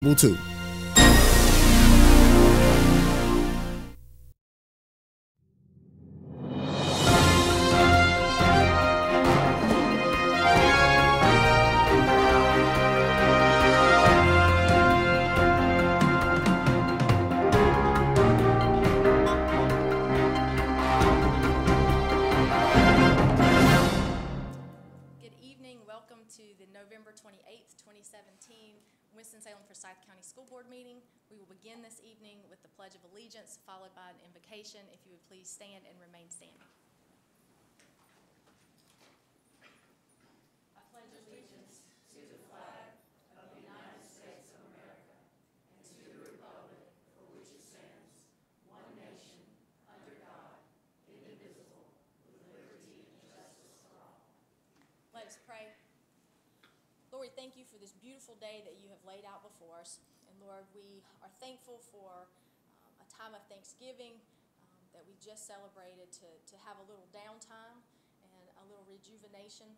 Too. Good evening. Welcome to the November 28th, 2017 Winston-Salem Forsyth County School Board meeting. We will begin this evening with the Pledge of Allegiance, followed by an invocation. If you would please stand and remain standing. I pledge allegiance to the flag of the United States of America and to the republic for which it stands, one nation, under God, indivisible, with liberty and justice for all. Let us pray. Lord, we thank you for this beautiful day that you have laid out before us. And Lord, we are thankful for a time of Thanksgiving that we just celebrated to have a little downtime and a little rejuvenation.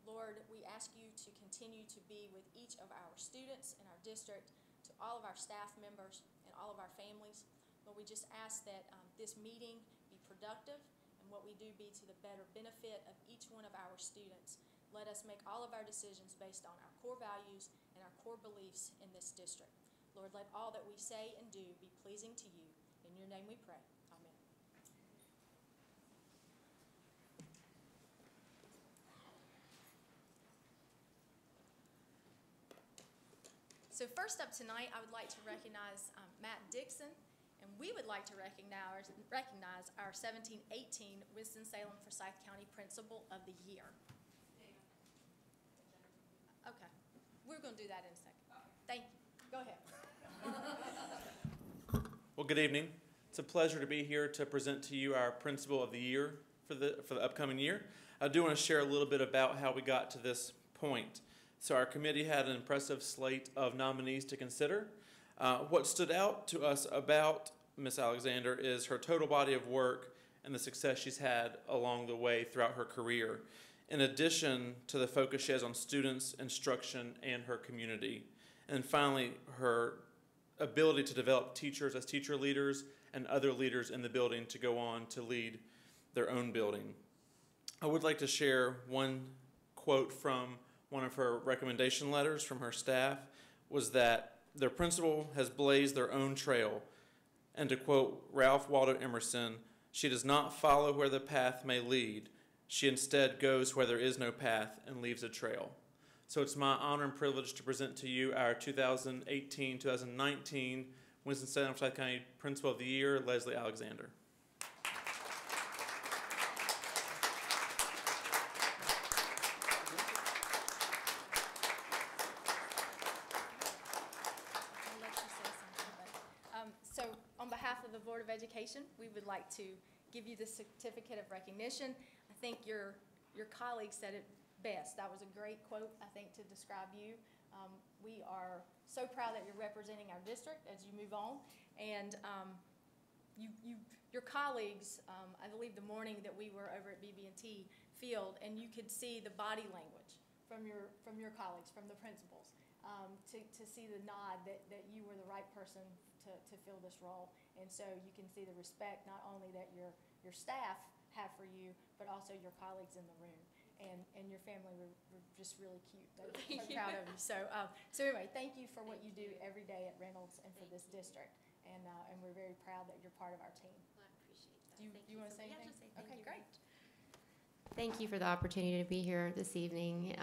Lord, we ask you to continue to be with each of our students in our district, to all of our staff members and all of our families. Lord, we just ask that this meeting be productive and what we do be to the better benefit of each one of our students. Let us make all of our decisions based on our core values and our core beliefs in this district. Lord, let all that we say and do be pleasing to you. In your name we pray. Amen. So first up tonight, I would like to recognize Matt Dixon, and we would like to recognize our 17-18 Winston-Salem Forsyth County Principal of the Year. Okay, we're going to do that in a second. Thank you. Go ahead. Well, good evening. It's a pleasure to be here to present to you our Principal of the Year for the upcoming year. I do want to share a little bit about how we got to this point. So our committee had an impressive slate of nominees to consider. What stood out to us about Ms. Alexander is her total body of work and the success she's had along the way throughout her career, in addition to the focus she has on students, instruction, and her community. And finally, her ability to develop teachers as teacher leaders and other leaders in the building to go on to lead their own building. I would like to share one quote from one of her recommendation letters from her staff, was that their principal has blazed their own trail. And to quote Ralph Waldo Emerson, "She does not follow where the path may lead. She instead goes where there is no path and leaves a trail." So it's my honor and privilege to present to you our 2018-2019 Winston-Salem Forsyth County Principal of the Year, Leslie Alexander. So on behalf of the Board of Education, we would like to give you the certificate of recognition. I think your colleague said it best. That was a great quote, I think, to describe you. We are so proud that you're representing our district as you move on. And your colleagues, I believe the morning that we were over at BB&T Field, and you could see the body language from your colleagues, from the principals, to see the nod that you were the right person to fill this role. And so you can see the respect not only that your staff have for you, but also your colleagues in the room. And your family were just really cute. They're so proud of you. So anyway, thank you for what you do every day at Reynolds and for this district. And we're very proud that you're part of our team. Well, I appreciate that. Do you want to say anything? Yeah, just say thank okay, you great. Thank you for the opportunity to be here this evening.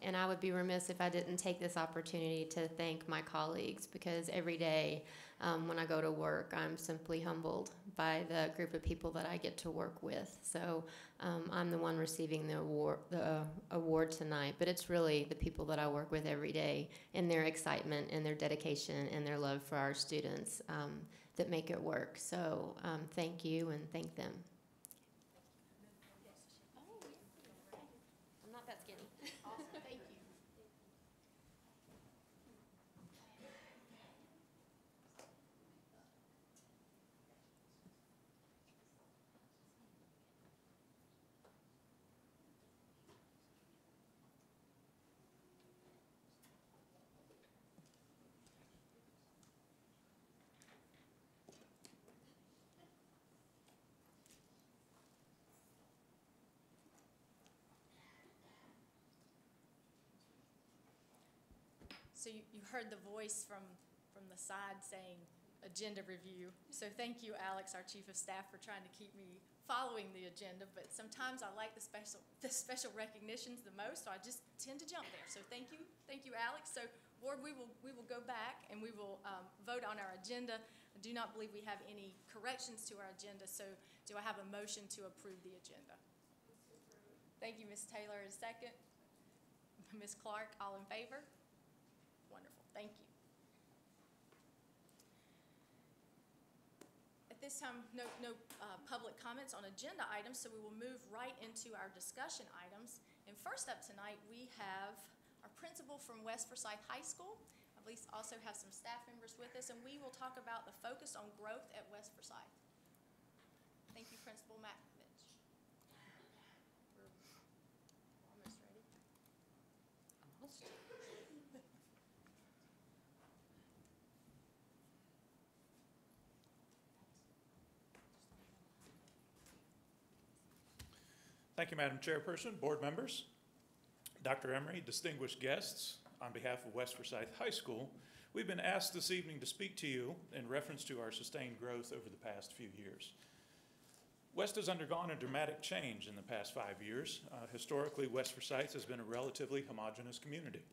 And I would be remiss if I didn't take this opportunity to thank my colleagues, because every day when I go to work, I'm simply humbled by the group of people that I get to work with. So I'm the one receiving the award tonight, but it's really the people that I work with every day and their excitement and their dedication and their love for our students that make it work. So thank you and thank them. I'm not that skinny. Awesome. Thank you. So you heard the voice from the side saying agenda review. So thank you, Alex, our Chief of Staff, for trying to keep me following the agenda. But sometimes I like the special recognitions the most, so I just tend to jump there. So thank you, Alex. So Board, we will go back and we will vote on our agenda. I do not believe we have any corrections to our agenda. So do I have a motion to approve the agenda? Thank you, Ms. Taylor. A second. Ms. Clark, all in favor? Wonderful. Thank you. At this time, no public comments on agenda items, so we will move right into our discussion items. And first up tonight, we have our principal from West Forsyth High School. I believe also have some staff members with us, and we will talk about the focus on growth at West Forsyth. Thank you, Principal Matkovich. We're almost ready. Almost. Thank you, Madam Chairperson, board members, Dr. Emery, distinguished guests. On behalf of West Forsyth High School, we've been asked this evening to speak to you in reference to our sustained growth over the past few years. West has undergone a dramatic change in the past 5 years. Historically, West Forsyth has been a relatively homogeneous community.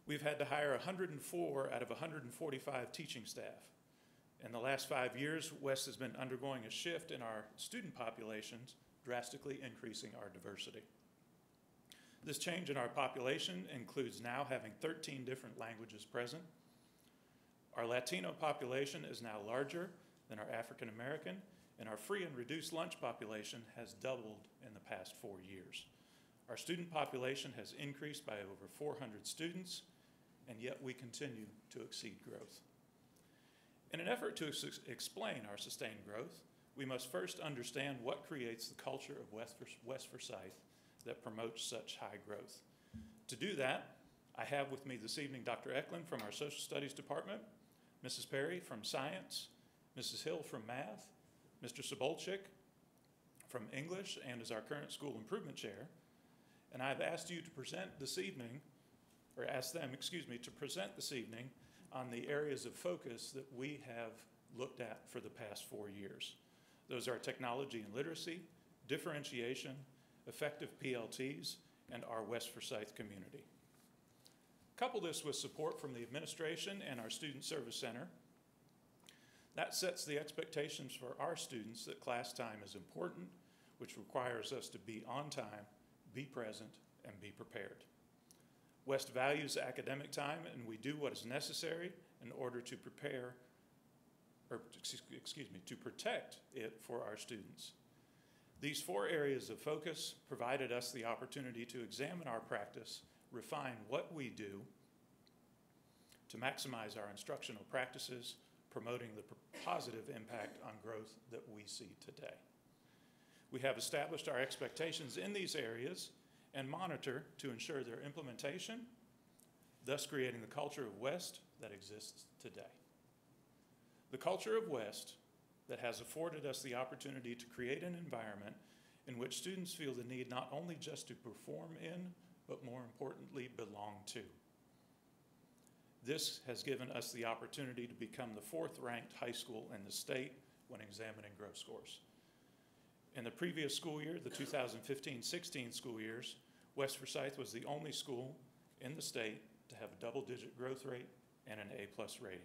We've had to hire 104 out of 145 teaching staff. In the last 5 years, West has been undergoing a shift in our student populations, drastically increasing our diversity. This change in our population includes now having 13 different languages present. Our Latino population is now larger than our African American, and our free and reduced lunch population has doubled in the past 4 years. Our student population has increased by over 400 students, and yet we continue to exceed growth. In an effort to explain our sustained growth, we must first understand what creates the culture of West Forsyth that promotes such high growth. To do that, I have with me this evening Dr. Eklund from our Social Studies Department, Mrs. Perry from Science, Mrs. Hill from Math, Mr. Sobolchik from English and is our current School Improvement Chair. And I've asked you to present this evening, or asked them, to present this evening on the areas of focus that we have looked at for the past 4 years. Those are technology and literacy, differentiation, effective PLTs, and our West Forsyth community. Couple this with support from the administration and our Student Service Center. That sets the expectations for our students that class time is important, which requires us to be on time, be present, and be prepared. West values academic time, and we do what is necessary in order to to protect it for our students. These 4 areas of focus provided us the opportunity to examine our practice, refine what we do to maximize our instructional practices, promoting the positive impact on growth that we see today. We have established our expectations in these areas and monitor to ensure their implementation, thus creating the culture of West that exists today. The culture of West that has afforded us the opportunity to create an environment in which students feel the need not only just to perform in, but more importantly, belong to. This has given us the opportunity to become the 4th ranked high school in the state when examining growth scores. In the previous school year, the 2015-16 school years, West Forsyth was the only school in the state to have a double-digit growth rate and an A+ rating.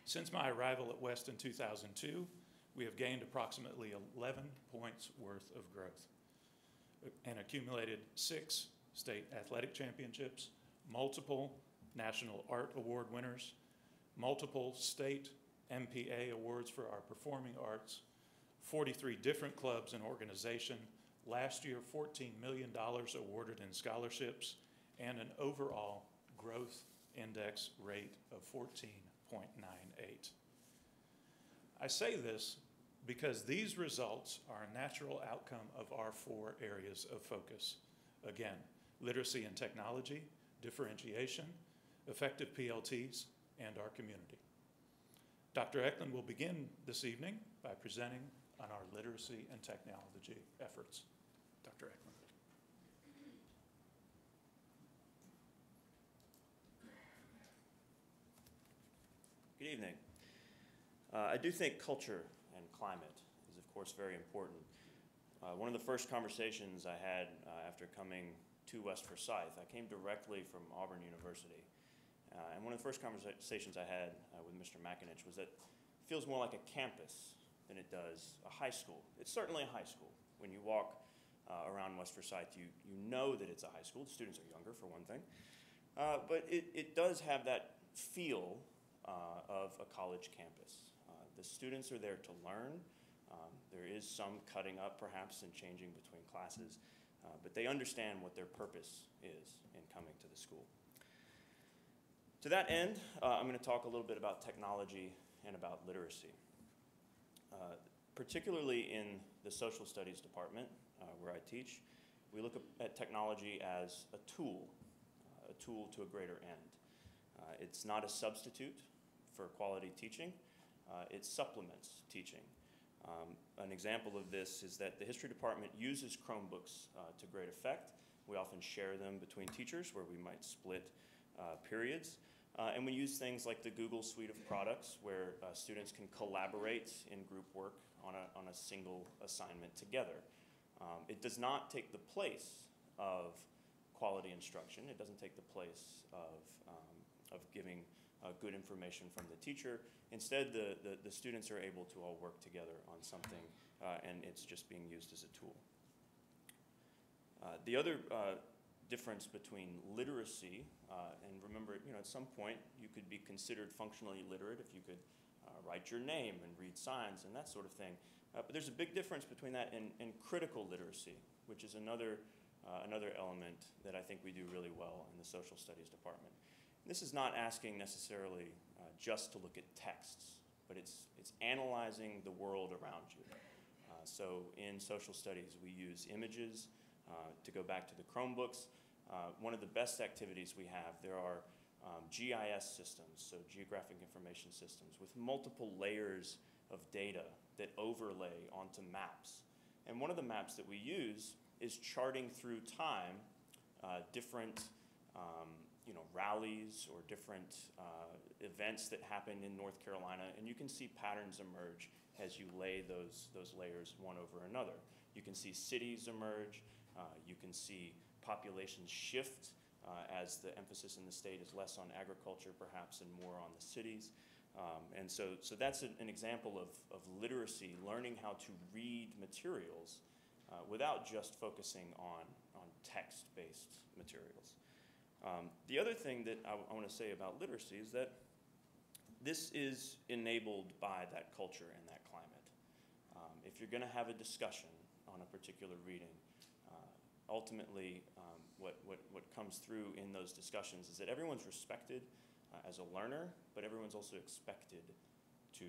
Since my arrival at West in 2002, we have gained approximately 11 points worth of growth and accumulated 6 state athletic championships, multiple National Art Award winners, multiple state MPA awards for our performing arts, 43 different clubs and organizations, last year $14 million awarded in scholarships, and an overall growth index rate of 14.98. I say this because these results are a natural outcome of our 4 areas of focus. Again, literacy and technology, differentiation, effective PLTs, and our community. Dr. Eklund will begin this evening by presenting on our literacy and technology efforts. Dr. Eklund. evening. I do think culture and climate is, of course, very important. One of the first conversations I had after coming to West Forsyth, I came directly from Auburn University. And one of the first conversations I had with Mr. McInich was that it feels more like a campus than it does a high school. It's certainly a high school. When you walk around West Forsyth, you know that it's a high school. The students are younger, for one thing. But it does have that feel of a college campus. The students are there to learn. There is some cutting up, perhaps, and changing between classes. But they understand what their purpose is in coming to the school. To that end, I'm going to talk a little bit about technology and about literacy. Particularly in the social studies department where I teach, we look at technology as a tool to a greater end. It's not a substitute for quality teaching. It supplements teaching. An example of this is that the history department uses Chromebooks to great effect. We often share them between teachers where we might split periods. And we use things like the Google suite of products where students can collaborate in group work on a single assignment together. It does not take the place of quality instruction. It doesn't take the place of giving good information from the teacher. Instead, the students are able to all work together on something, and it's just being used as a tool. The other difference between literacy, and remember, at some point you could be considered functionally literate if you could write your name and read signs and that sort of thing. But there's a big difference between that and critical literacy, which is another element that I think we do really well in the social studies department. This is not asking necessarily just to look at texts, but it's analyzing the world around you. So in social studies, we use images. To go back to the Chromebooks, one of the best activities we have, there are GIS systems, so geographic information systems, with multiple layers of data that overlay onto maps. And one of the maps that we use is charting through time different rallies or different events that happened in North Carolina, and you can see patterns emerge as you lay those layers one over another. You can see cities emerge. You can see populations shift as the emphasis in the state is less on agriculture, perhaps, and more on the cities. And so that's an example of literacy, learning how to read materials without just focusing on text-based materials. The other thing that I want to say about literacy is that this is enabled by that culture and that climate. If you're going to have a discussion on a particular reading, ultimately what comes through in those discussions is that everyone's respected as a learner, but everyone's also expected to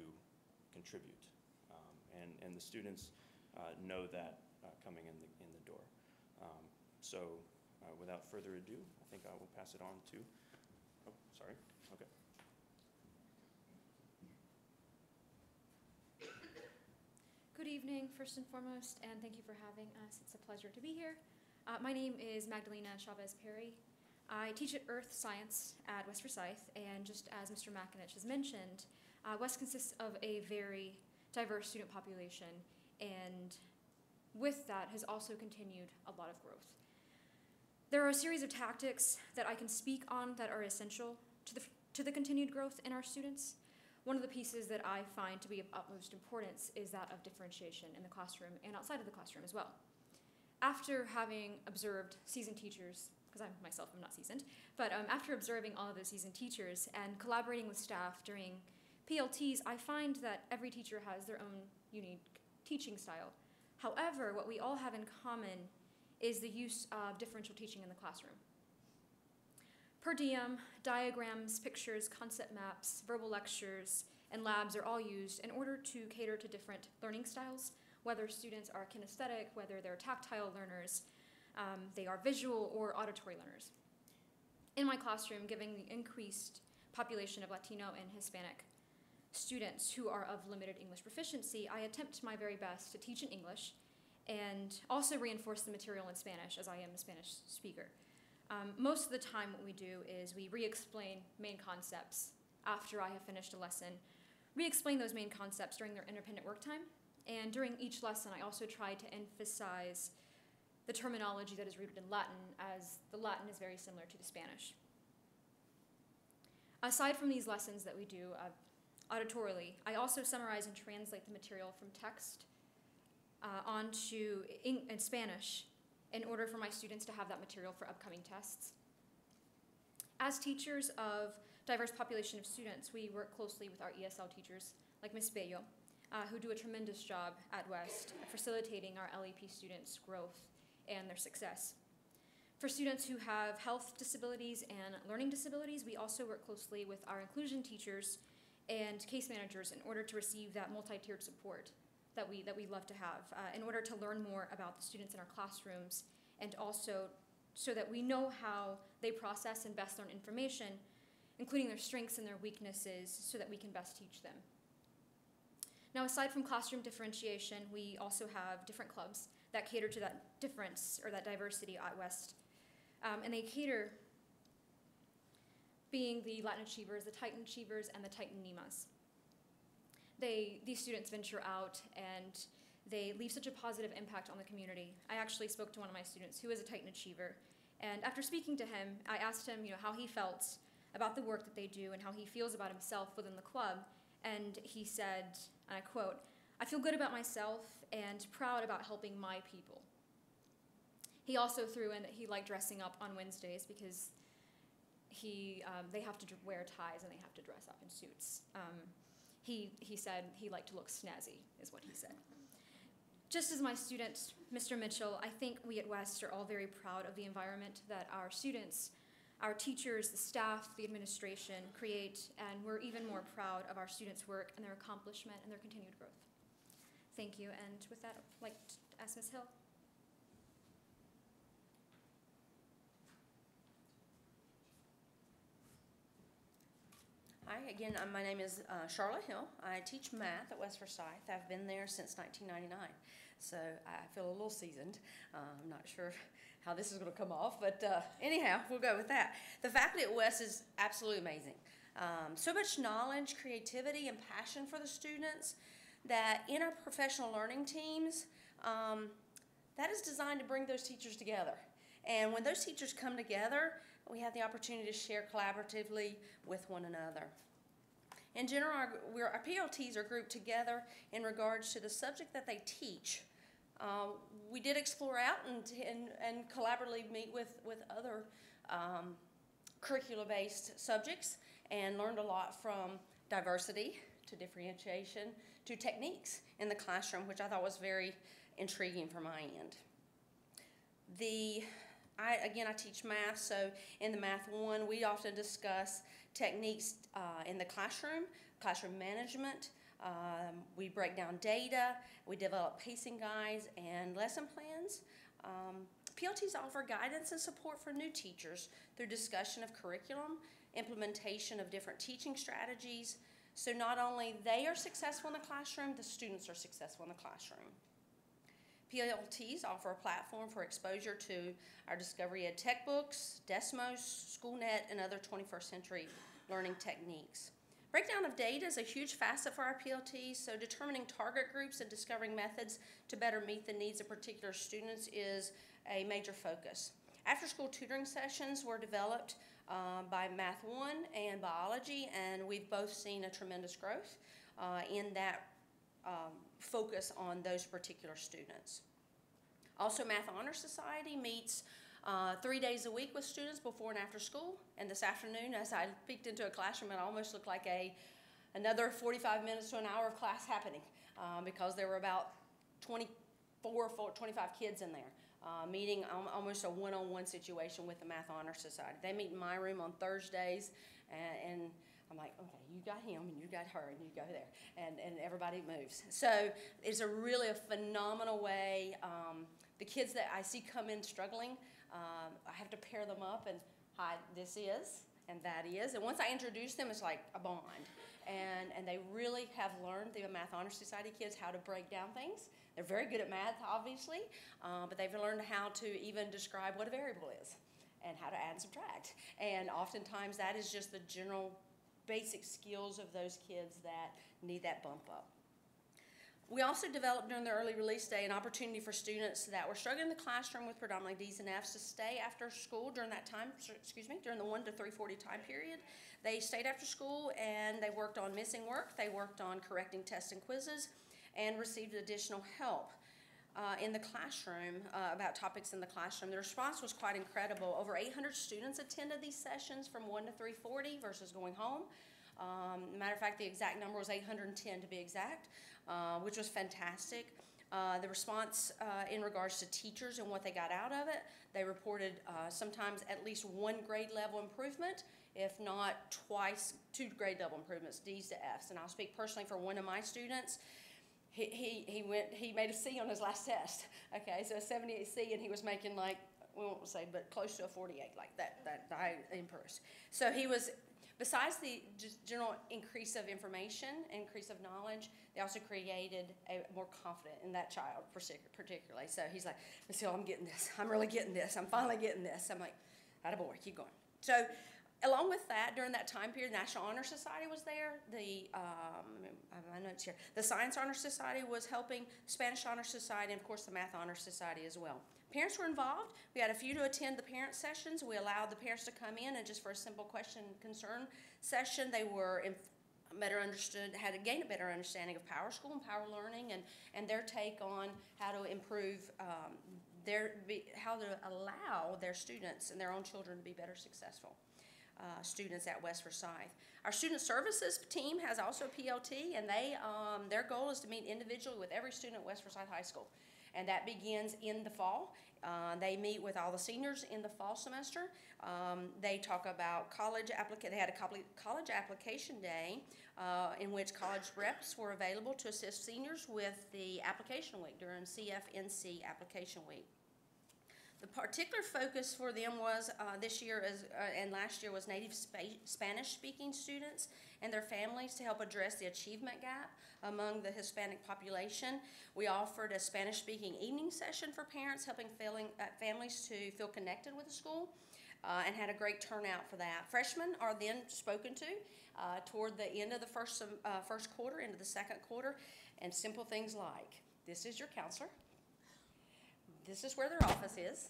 contribute. And the students know that coming in the door. So without further ado, I think I will pass it on to, oh, sorry, okay. Good evening, first and foremost, and thank you for having us. It's a pleasure to be here. My name is Magdalena Chavez-Perry. I teach at Earth Science at West Forsyth, and just as Mr. McInich has mentioned, West consists of a very diverse student population, and with that has also continued a lot of growth. There are a series of tactics that I can speak on that are essential to the continued growth in our students. One of the pieces that I find to be of utmost importance is that of differentiation in the classroom and outside of the classroom as well. After having observed seasoned teachers, because I myself am not seasoned, but after observing all of the seasoned teachers and collaborating with staff during PLTs, I find that every teacher has their own unique teaching style. However, what we all have in common is the use of differential teaching in the classroom. Per diem, diagrams, pictures, concept maps, verbal lectures, and labs are all used in order to cater to different learning styles, whether students are kinesthetic, whether they're tactile learners, they are visual or auditory learners. In my classroom, given the increased population of Latino and Hispanic students who are of limited English proficiency, I attempt my very best to teach in English and also reinforce the material in Spanish, as I am a Spanish speaker. Most of the time what we do is we re-explain main concepts after I have finished a lesson, re-explain those main concepts during their independent work time. And during each lesson, I also try to emphasize the terminology that is rooted in Latin, as the Latin is very similar to the Spanish. Aside from these lessons that we do auditorily, I also summarize and translate the material from text onto in Spanish in order for my students to have that material for upcoming tests. As teachers of diverse population of students, we work closely with our ESL teachers, like Ms. Bello, who do a tremendous job at West facilitating our LEP students' growth and their success. For students who have health disabilities and learning disabilities, we also work closely with our inclusion teachers and case managers in order to receive that multi-tiered support that we love to have, in order to learn more about the students in our classrooms, and also so that we know how they process and best learn information, including their strengths and their weaknesses, so that we can best teach them. Now, aside from classroom differentiation, we also have different clubs that cater to that difference or that diversity at West. And they cater being the Latin Achievers, the Titan Achievers, and the Titan Nemas. These students venture out and they leave such a positive impact on the community. I actually spoke to one of my students who is a Titan Achiever, and after speaking to him, I asked him, how he felt about the work that they do and how he feels about himself within the club, and he said, and I quote, "I feel good about myself and proud about helping my people." He also threw in that he liked dressing up on Wednesdays because they have to wear ties and they have to dress up in suits. He said he liked to look snazzy, is what he said. Just as my student, Mr. Mitchell, I think we at West are all very proud of the environment that our students, our teachers, the staff, the administration create, and we're even more proud of our students' work and their accomplishment and their continued growth. Thank you, and with that, I'd like to ask Ms. Hill. Hi, again, my name is Charlotte Hill. I teach math at West Forsyth. I've been there since 1999, so I feel a little seasoned. I'm not sure how this is going to come off, but anyhow, we'll go with that. The faculty at West is absolutely amazing. So much knowledge, creativity, and passion for the students that in our professional learning teams, that is designed to bring those teachers together. And when those teachers come together, we have the opportunity to share collaboratively with one another. In general, our PLTs are grouped together in regards to the subject that they teach. We did explore out and collaboratively meet with other curricula-based subjects and learned a lot from diversity to differentiation to techniques in the classroom, which I thought was very intriguing from my end. I teach math, so in the Math 1, we often discuss techniques in the classroom management. We break down data, we develop pacing guides and lesson plans. PLTs offer guidance and support for new teachers through discussion of curriculum, implementation of different teaching strategies, so not only they are successful in the classroom, the students are successful in the classroom. PLTs offer a platform for exposure to our Discovery Ed textbooks, Desmos, SchoolNet, and other 21st century learning techniques. Breakdown of data is a huge facet for our PLTs, so determining target groups and discovering methods to better meet the needs of particular students is a major focus. After-school tutoring sessions were developed by Math 1 and Biology, and we've both seen a tremendous growth in that focus on those particular students. Also, Math Honor Society meets 3 days a week with students before and after school. And this afternoon, as I peeked into a classroom, it almost looked like another 45 minutes to an hour of class happening because there were about 25 kids in there meeting almost a one-on-one situation with the Math Honor Society. They meet in my room on Thursdays, and I'm like, okay, you got him, and you got her, and you go there, and everybody moves. So it's a phenomenal way. The kids that I see come in struggling, I have to pair them up, and hi, this is, and that is. And once I introduce them, it's like a bond. And they really have learned, the Math Honor Society kids, how to break down things. They're very good at math, obviously, but they've learned how to even describe what a variable is and how to add and subtract. And oftentimes that is just the general basic skills of those kids that need that bump up. We also developed during the early release day an opportunity for students that were struggling in the classroom with predominantly D's and F's to stay after school during that time, during the 1 to 3:40 time period. They stayed after school and they worked on missing work, they worked on correcting tests and quizzes, and received additional help in the classroom about topics in the classroom. The response was quite incredible. Over 800 students attended these sessions from 1 to 3:40 versus going home. Matter of fact, the exact number was 810 to be exact, which was fantastic. The response in regards to teachers and what they got out of it, they reported sometimes at least 1 grade level improvement, if not twice 2 grade level improvements, D's to F's. And I'll speak personally for one of my students. He made a C on his last test. Okay, so a 78 C, and he was making like, we won't say, but close to a 48, like that I impressed. So he was, besides the just general increase of information, increase of knowledge, they also created a more confident in that child particularly. So he's like, Miss Hill, I'm getting this. I'm really getting this. I'm finally getting this. I'm like, attaboy, keep going. So along with that, during that time period, National Honor Society was there. My notes here. The Science Honor Society was helping, Spanish Honor Society, and of course the Math Honor Society as well. Parents were involved. We had a few to attend the parent sessions. We allowed the parents to come in and just for a simple question and concern session, they were better understood, had to gain a better understanding of Power School and Power Learning and their take on how to improve how to allow their students and their own children to be better successful students at West Forsyth. Our student services team has also a PLT, and their goal is to meet individually with every student at West Forsyth High School. And that begins in the fall. They meet with all the seniors in the fall semester. They talk about they had a college application day in which college reps were available to assist seniors with the application week during CFNC application week. The particular focus for them was this year and last year was native Spanish-speaking students and their families to help address the achievement gap among the Hispanic population. We offered a Spanish-speaking evening session for parents, helping families to feel connected with the school, and had a great turnout for that. Freshmen are then spoken to toward the end of the first quarter, into the second quarter, and simple things like, this is your counselor, this is where their office is,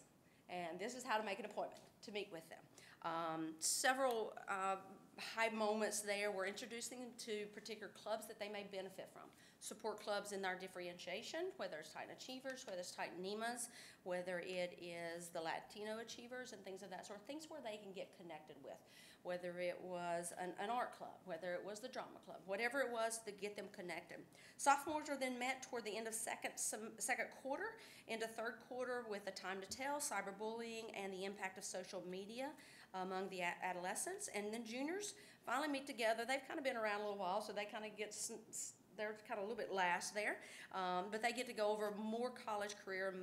and this is how to make an appointment to meet with them. Several high moments there were introducing them to particular clubs that they may benefit from. Support clubs in our differentiation, whether it's Titan Achievers, whether it's Titan NEMAs, whether it is the Latino Achievers and things of that sort, things where they can get connected with, whether it was an art club, whether it was the drama club, whatever it was to get them connected. Sophomores are then met toward the end of second quarter into third quarter with a time to tell, cyberbullying, and the impact of social media among the adolescents. And then juniors finally meet together. They've kind of been around a little while, so they kind of get, they're kind of a little bit last there, but they get to go over more college career,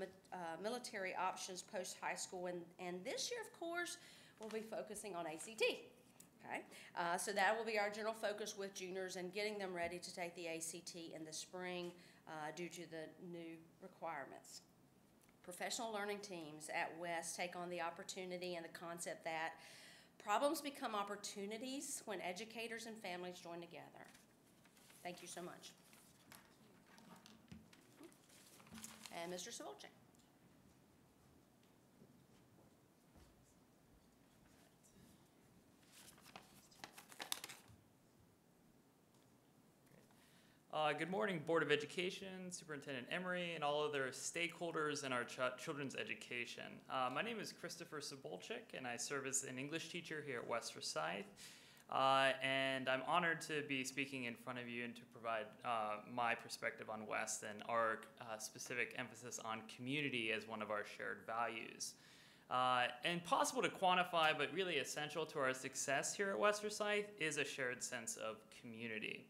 military options post-high school. And this year, of course, we'll be focusing on ACT. Okay, so that will be our general focus with juniors and getting them ready to take the ACT in the spring due to the new requirements. Professional learning teams at West take on the opportunity and the concept that problems become opportunities when educators and families join together. Thank you so much. And Mr. Savolchik. Good morning, Board of Education, Superintendent Emery, and all other stakeholders in our children's education. My name is Christopher Sabolchik, and I serve as an English teacher here at West Forsyth. And I'm honored to be speaking in front of you and to provide my perspective on West and our specific emphasis on community as one of our shared values. Impossible to quantify, but really essential to our success here at West Forsyth is a shared sense of community.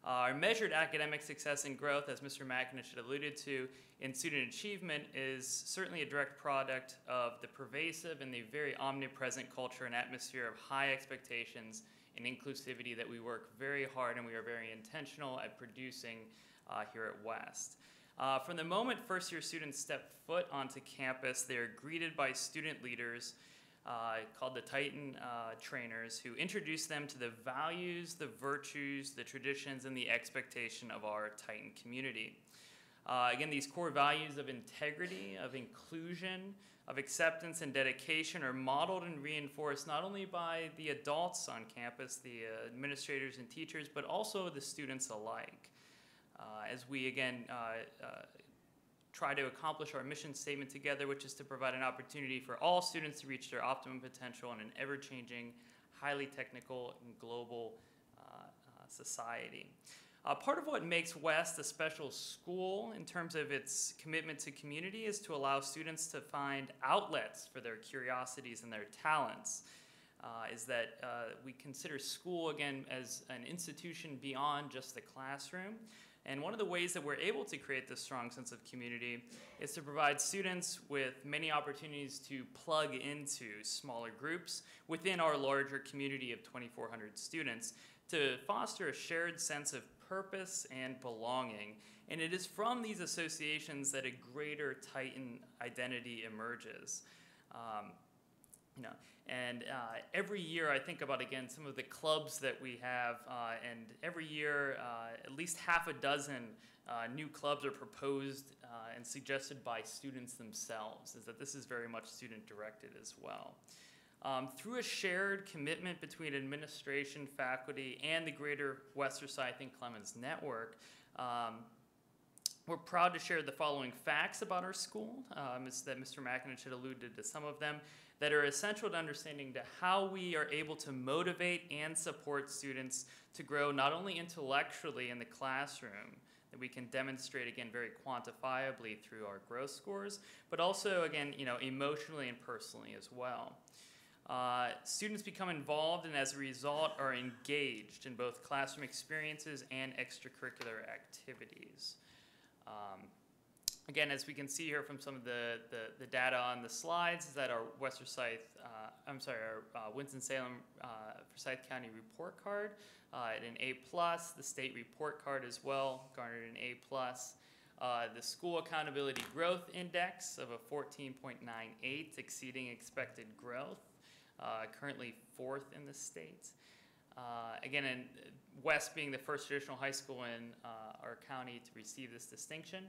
Our measured academic success and growth, as Mr. McInish alluded to, in student achievement is certainly a direct product of the pervasive and the very omnipresent culture and atmosphere of high expectations and inclusivity that we work very hard and we are very intentional at producing here at West. From the moment first-year students step foot onto campus, they are greeted by student leaders called the Titan Trainers, who introduce them to the values, the virtues, the traditions, and the expectation of our Titan community. Again, these core values of integrity, of inclusion, of acceptance and dedication are modeled and reinforced not only by the adults on campus, the administrators and teachers, but also the students alike. As we, again, try to accomplish our mission statement together, which is to provide an opportunity for all students to reach their optimum potential in an ever-changing, highly technical and global society. Part of what makes West a special school in terms of its commitment to community is to allow students to find outlets for their curiosities and their talents. Is that we consider school, again, as an institution beyond just the classroom. And one of the ways that we're able to create this strong sense of community is to provide students with many opportunities to plug into smaller groups within our larger community of 2,400 students to foster a shared sense of purpose and belonging. And it is from these associations that a greater Titan identity emerges. Every year I think about, again, some of the clubs that we have, and every year at least half a dozen new clubs are proposed and suggested by students themselves, is that this is very much student-directed as well. Through a shared commitment between administration, faculty, and the greater West Forsyth and Clemens network, we're proud to share the following facts about our school, that Mr. McIntosh had alluded to some of them, that are essential to understanding to how we are able to motivate and support students to grow not only intellectually in the classroom, that we can demonstrate, again, very quantifiably through our growth scores, but also, again, emotionally and personally as well. Students become involved and as a result are engaged in both classroom experiences and extracurricular activities. Again, as we can see here from some of the data on the slides, is that our our Winston-Salem Forsyth County report card at an A+, the state report card as well garnered an A+. The School Accountability Growth Index of a 14.98, exceeding expected growth, currently 4th in the state. Again, and West being the first traditional high school in our county to receive this distinction.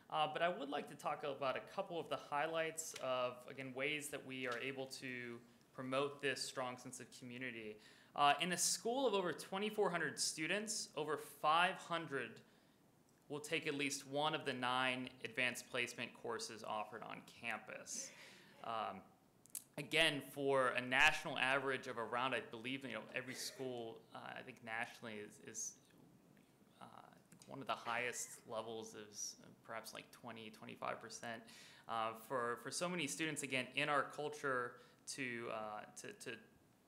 But I would like to talk about a couple of the highlights of, again, ways that we are able to promote this strong sense of community. In a school of over 2,400 students, over 500 will take at least one of the 9 advanced placement courses offered on campus. Again, for a national average of around, I believe, every school, I think nationally is one of the highest levels is perhaps like 20–25%. For so many students, again, in our culture to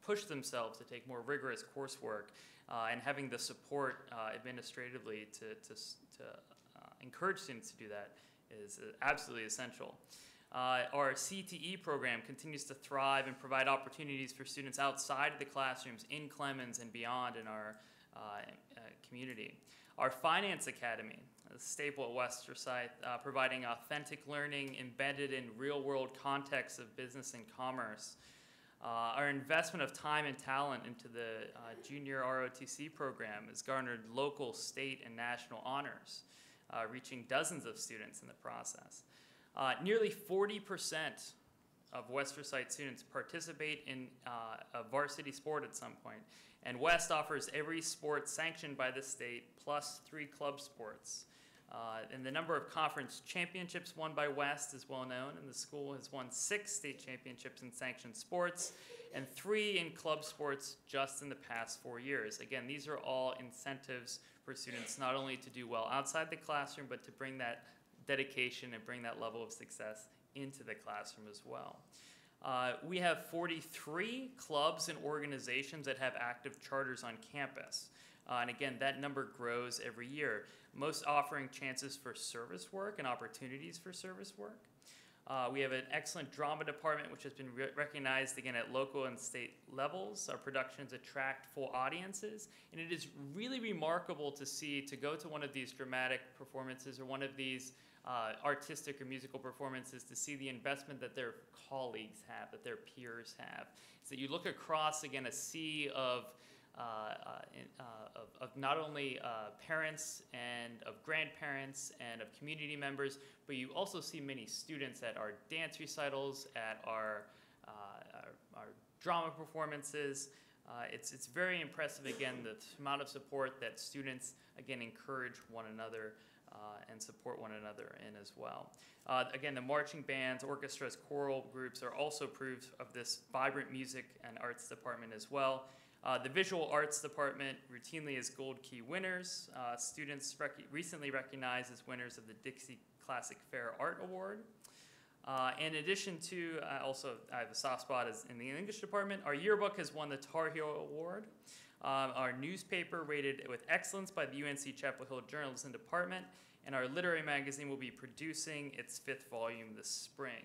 push themselves to take more rigorous coursework and having the support administratively to encourage students to do that is absolutely essential. Our CTE program continues to thrive and provide opportunities for students outside of the classrooms in Clemens and beyond in our community. Our Finance Academy, a staple at West Forsyth, providing authentic learning embedded in real-world contexts of business and commerce. Our investment of time and talent into the junior ROTC program has garnered local, state, and national honors, reaching dozens of students in the process. Nearly 40% of West Forsyth students participate in a varsity sport at some point, and West offers every sport sanctioned by the state plus 3 club sports. And the number of conference championships won by West is well known, and the school has won 6 state championships in sanctioned sports and 3 in club sports just in the past 4 years. Again, these are all incentives for students not only to do well outside the classroom, but to bring that dedication and bring that level of success into the classroom as well. We have 43 clubs and organizations that have active charters on campus. And again, that number grows every year, most offering chances for service work and opportunities for service work. We have an excellent drama department, which has been recognized again at local and state levels. Our productions attract full audiences, and it is really remarkable to go to one of these dramatic performances or one of these artistic or musical performance is to see the investment that their colleagues have, that their peers have. So you look across, again, a sea of not only parents and of grandparents and of community members, but you also see many students at our dance recitals, at our drama performances. It's very impressive, again, the amount of support that students, again, encourage one another and support one another in as well. Again, the marching bands, orchestras, choral groups are also proof of this vibrant music and arts department as well. The visual arts department routinely is Gold Key winners. Students recently recognized as winners of the Dixie Classic Fair Art Award. In addition to, I have a soft spot in the English department. Our yearbook has won the Tar Heel Award. Our newspaper rated with excellence by the UNC Chapel Hill Journalism Department, and our literary magazine will be producing its 5th volume this spring.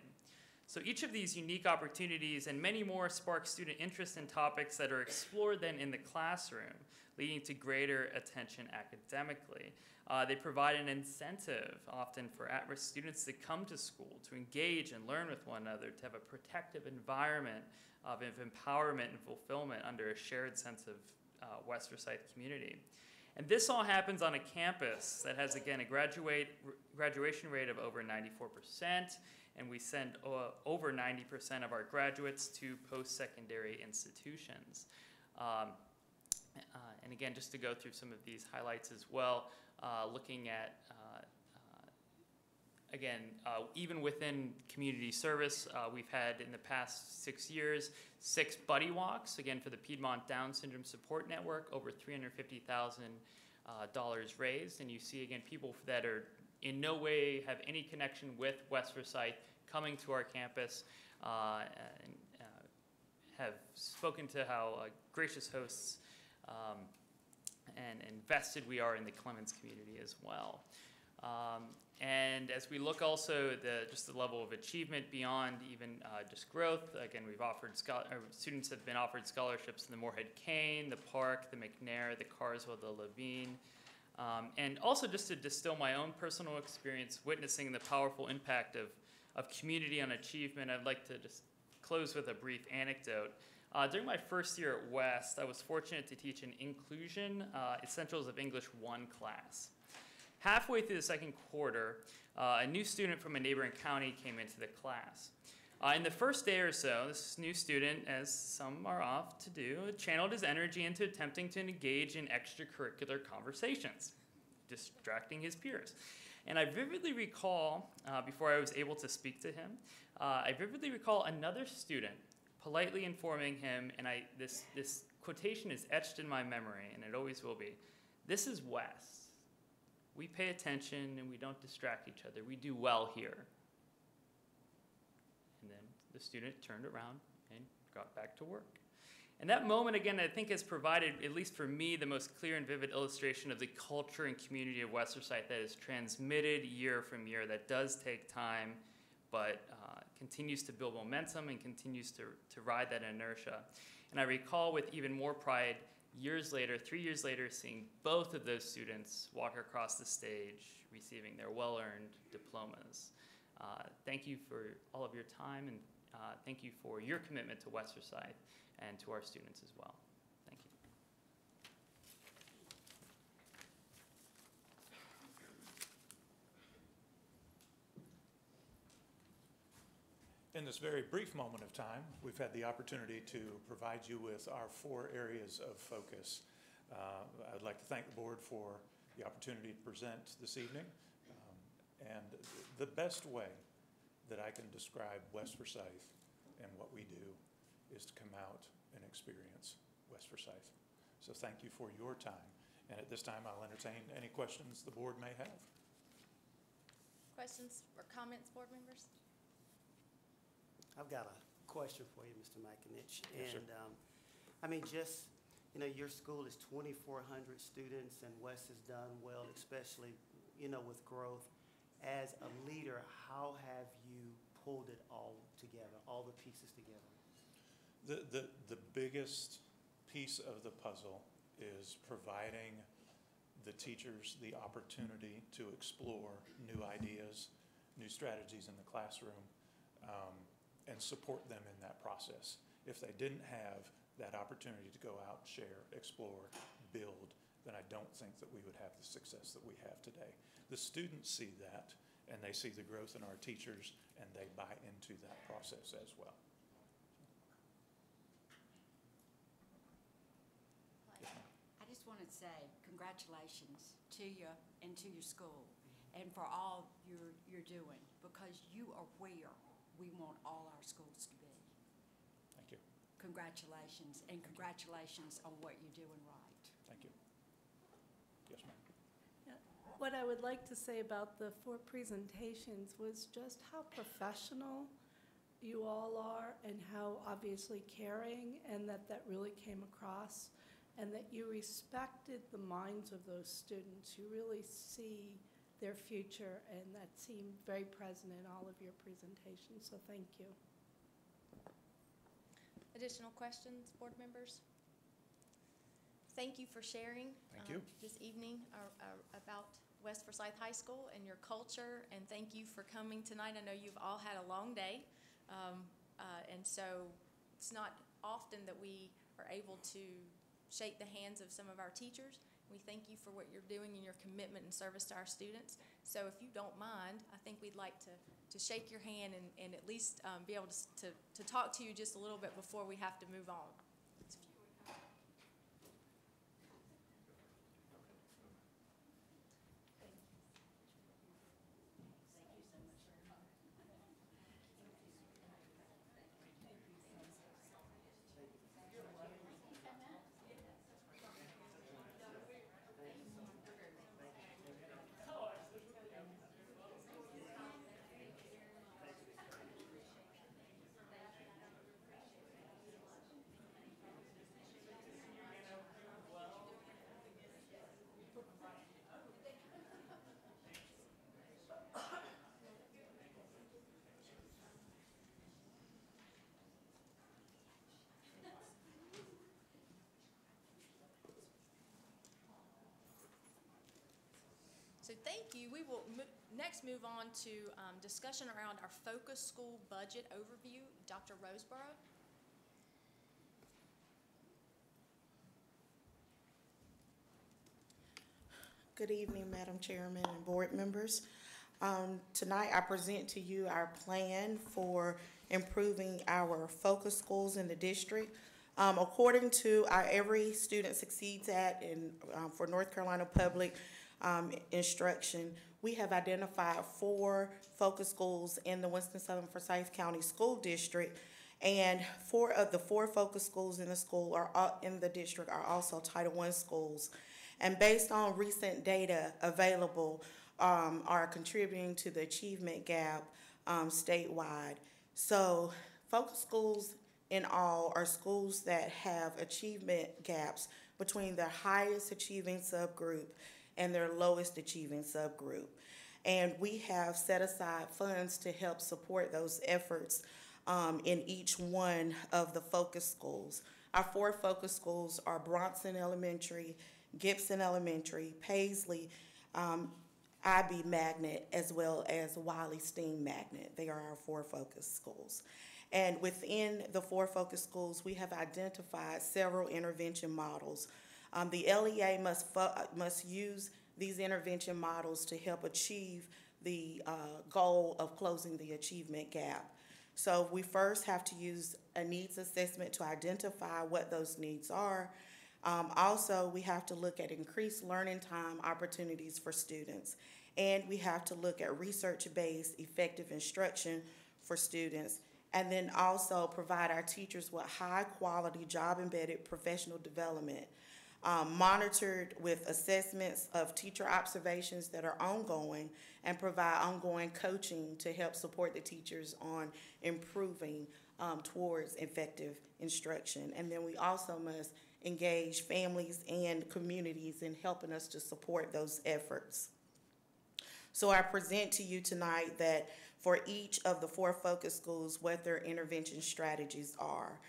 So each of these unique opportunities and many more spark student interest in topics that are explored then in the classroom, leading to greater attention academically. They provide an incentive often for at-risk students to come to school, to engage and learn with one another, to have a protective environment of empowerment and fulfillment under a shared sense of West Forsyth community. And this all happens on a campus that has, again, a graduation rate of over 94%, and we send over 90% of our graduates to post-secondary institutions. And again, just to go through some of these highlights as well, looking at, again, even within community service, we've had in the past 6 years, 6 buddy walks, again, for the Piedmont Down Syndrome Support Network, over $350,000 raised. And you see, again, people that are in no way have any connection with West Forsyth coming to our campus and have spoken to how gracious hosts and invested we are in the Clemens community as well. And as we look also just the level of achievement beyond even just growth, again, students have been offered scholarships in the Moorhead Cane, the Park, the McNair, the Carswell, the Levine. And also just to distill my own personal experience witnessing the powerful impact of community on achievement, I'd like to just close with a brief anecdote. During my first year at West, I was fortunate to teach an Inclusion Essentials of English 1 class. Halfway through the second quarter, a new student from a neighboring county came into the class. In the first day or so, this new student, as some are off to do, channeled his energy into attempting to engage in extracurricular conversations, distracting his peers. And I vividly recall, before I was able to speak to him, I vividly recall another student politely informing him, and this quotation is etched in my memory, and it always will be, "This is West. We pay attention and we don't distract each other. We do well here." And then the student turned around and got back to work. And that moment, again, I think has provided, at least for me, the most clear and vivid illustration of the culture and community of West Forsyth that is transmitted year from year, that does take time, but continues to build momentum and continues to ride that inertia. And I recall with even more pride, 3 years later, seeing both of those students walk across the stage, receiving their well-earned diplomas. Thank you for all of your time, and thank you for your commitment to West Forsyth and to our students as well. Thank you. In this very brief moment of time, we've had the opportunity to provide you with our 4 areas of focus. I'd like to thank the board for the opportunity to present this evening. And the best way that I can describe West Forsyth and what we do is to come out and experience West Forsyth. So thank you for your time. And at this time, I'll entertain any questions the board may have. Questions or comments, board members? I've got a question for you, Mr. McAnich. Yes, sir. And your school is 2,400 students, and West has done well, especially, with growth. As a leader, how have you pulled it all together, all the pieces together? The biggest piece of the puzzle is providing the teachers the opportunity to explore new ideas, new strategies in the classroom, and support them in that process. If they didn't have that opportunity to go out, share, explore, build, then I don't think that we would have the success that we have today. The students see that, and they see the growth in our teachers, and they buy into that process as well. Yes, ma'am. I just want to say congratulations to you and to your school and for all you're doing, because you are where we want all our schools to be. Thank you. Congratulations, and congratulations on what you're doing right. Thank you. Yes, ma'am. What I would like to say about the 4 presentations was just how professional you all are and how obviously caring, and that really came across, and that you respected the minds of those students. You really see their future, and that seemed very present in all of your presentations, so thank you. Additional questions, board members? Thank you for sharing this evening about West Forsyth High School and your culture, and thank you for coming tonight. I know you've all had a long day, and so it's not often that we are able to shake the hands of some of our teachers. We thank you for what you're doing and your commitment and service to our students. So if you don't mind, I think we'd like to shake your hand and at least be able to talk to you just a little bit before we have to move on. So thank you. We will next move on to discussion around our focus school budget overview. Dr. Roseborough. Good evening, Madam Chairman and board members. Tonight I present to you our plan for improving our focus schools in the district. According to our Every Student Succeeds Act and for North Carolina Public Instruction, we have identified 4 focus schools in the Winston-Salem Forsyth County School District, and 4 of the 4 focus schools in the district are also Title I schools. And based on recent data available, are contributing to the achievement gap statewide. So focus schools in all are schools that have achievement gaps between their highest achieving subgroup and their lowest achieving subgroup. And we have set aside funds to help support those efforts in each one of the focus schools. Our 4 focus schools are Bronson Elementary, Gibson Elementary, Paisley, IB Magnet, as well as Wiley Steen Magnet. They are our 4 focus schools. And within the 4 focus schools, we have identified several intervention models. The LEA must use these intervention models to help achieve the goal of closing the achievement gap. So we first have to use a needs assessment to identify what those needs are. Also, we have to look at increased learning time opportunities for students. And we have to look at research-based effective instruction for students. And then also provide our teachers with high-quality job-embedded professional development, monitored with assessments of teacher observations that are ongoing, and provide ongoing coaching to help support the teachers on improving towards effective instruction. And then we also must engage families and communities in helping us to support those efforts. So I present to you tonight that for each of the 4 focus schools, what their intervention strategies are.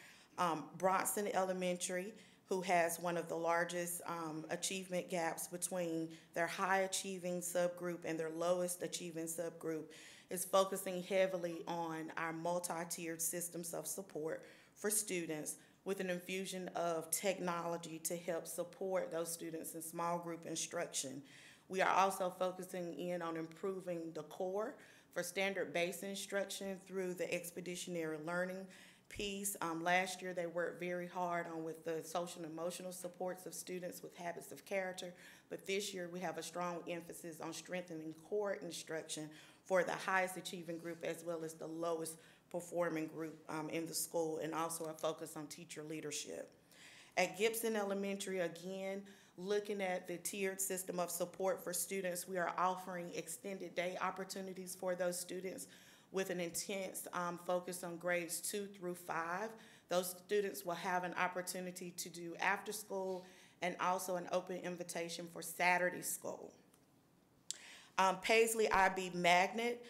Bronson Elementary, who has one of the largest achievement gaps between their high-achieving subgroup and their lowest achieving subgroup, is focusing heavily on our multi-tiered systems of support for students with an infusion of technology to help support those students in small group instruction. We are also focusing in on improving the core for standard-based instruction through the expeditionary learning piece. Last year, they worked very hard on with the social and emotional supports of students with habits of character, but this year we have a strong emphasis on strengthening core instruction for the highest achieving group as well as the lowest performing group in the school, and also a focus on teacher leadership. At Gibson Elementary, again, looking at the tiered system of support for students, we are offering extended day opportunities for those students with an intense focus on grades 2 through 5. Those students will have an opportunity to do after school and also an open invitation for Saturday school. Paisley IB Magnet,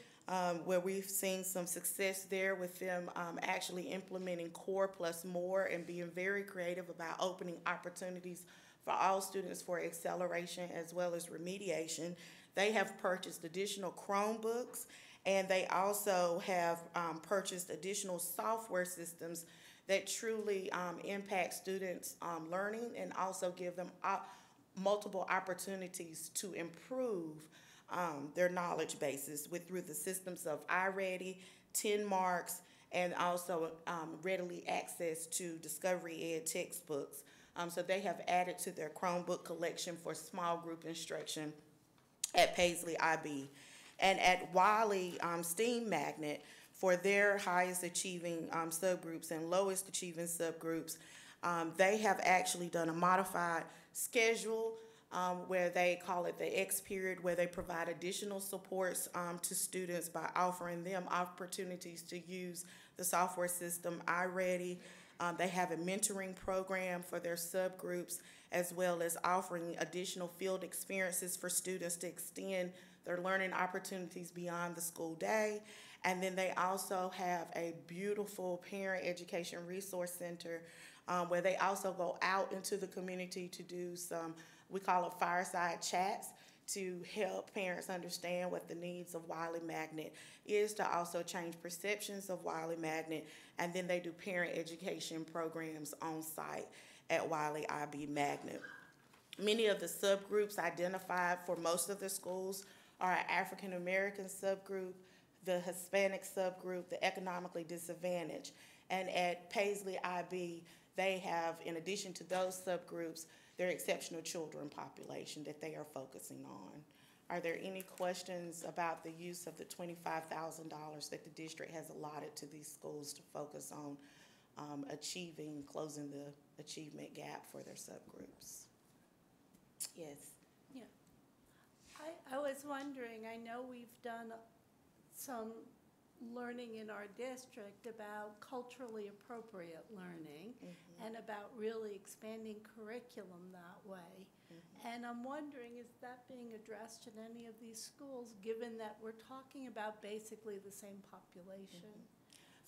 where we've seen some success there with them actually implementing core plus more and being very creative about opening opportunities for all students for acceleration as well as remediation. They have purchased additional Chromebooks, and they also have purchased additional software systems that truly impact students' learning and also give them multiple opportunities to improve their knowledge bases through the systems of iReady, 10 Marks, and also readily access to Discovery Ed textbooks. So they have added to their Chromebook collection for small group instruction at Paisley IB. And at Wiley STEAM Magnet, for their highest achieving subgroups and lowest achieving subgroups, they have actually done a modified schedule where they call it the X period, where they provide additional supports to students by offering them opportunities to use the software system iReady. They have a mentoring program for their subgroups, as well as offering additional field experiences for students to extend their learning opportunities beyond the school day. And then they also have a beautiful parent education resource center where they also go out into the community to do some, we call it fireside chats, to help parents understand what the needs of Wiley Magnet is, to also change perceptions of Wiley Magnet, and then they do parent education programs on site at Wiley IB Magnet. Many of the subgroups identified for most of the schools are an African American subgroup, the Hispanic subgroup, the economically disadvantaged. And at Paisley IB, they have, in addition to those subgroups, their exceptional children population that they are focusing on. Are there any questions about the use of the $25,000 that the district has allotted to these schools to focus on closing the achievement gap for their subgroups? Yes. Yeah. I was wondering, I know we've done some learning in our district about culturally appropriate learning and about really expanding curriculum that way. And I'm wondering, is that being addressed in any of these schools, given that we're talking about basically the same population?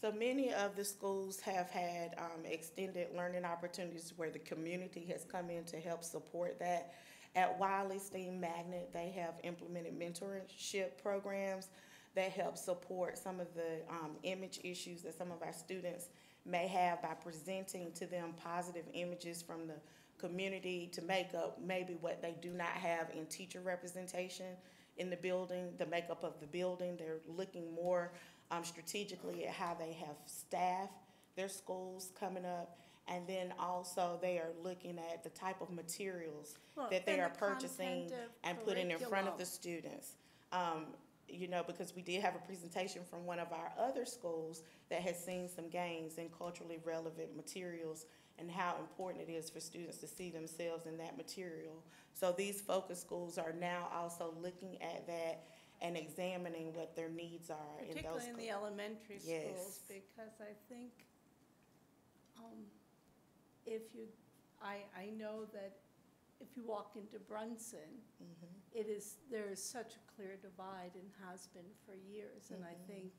So many of the schools have had extended learning opportunities where the community has come in to help support that. At Wiley STEAM Magnet, they have implemented mentorship programs that help support some of the image issues that some of our students may have by presenting to them positive images from the community to make up maybe what they do not have in teacher representation in the building, the makeup of the building. They're looking more strategically at how they have staffed their schools coming up. And then also they are looking at the type of materials that they are purchasing and putting in front of the students. You know, because we did have a presentation from one of our other schools that has seen some gains in culturally relevant materials and how important it is for students to see themselves in that material. So these focus schools are now also looking at that and examining what their needs are in those schools. Particularly in the elementary schools, Yes. because I think I know that if you walk into Brunson, there's such a clear divide and has been for years, and I think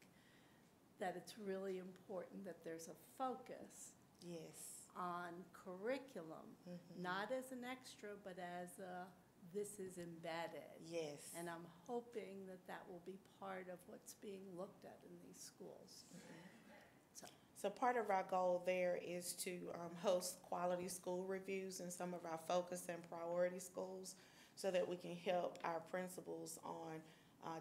that it's really important that there's a focus Yes. on curriculum, not as an extra, but as this is embedded. Yes. And I'm hoping that that will be part of what's being looked at in these schools. So part of our goal there is to host quality school reviews in some of our focus and priority schools so that we can help our principals on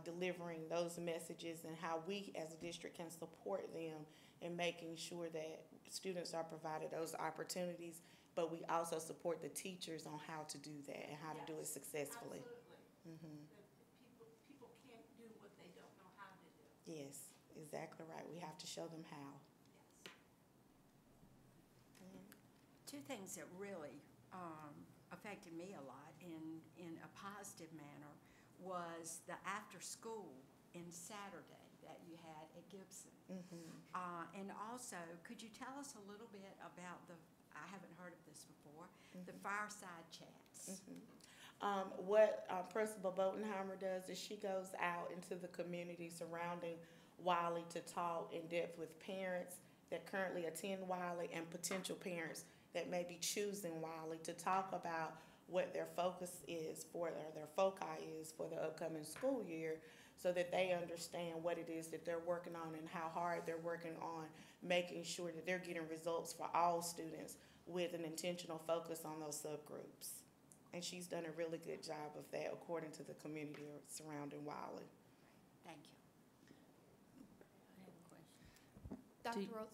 delivering those messages and how we as a district can support them in making sure that students are provided those opportunities, but we also support the teachers on how to do that and how to do it successfully. Absolutely. People can't do what they don't know how to do. Yes, exactly right. We have to show them how. Two things that really affected me a lot in a positive manner was the after school in Saturday that you had at Gibson. And also, could you tell us a little bit about I haven't heard of this before, the fireside chats? What Principal Botenheimer does is she goes out into the community surrounding Wiley to talk in depth with parents that currently attend Wiley and potential parents that may be choosing Wiley to talk about what their focus is for, or their foci is for the upcoming school year, so that they understand what it is that they're working on and how hard they're working on making sure that they're getting results for all students with an intentional focus on those subgroups. And she's done a really good job of that according to the community surrounding Wiley. Thank you. I have a question. Dr. Rose,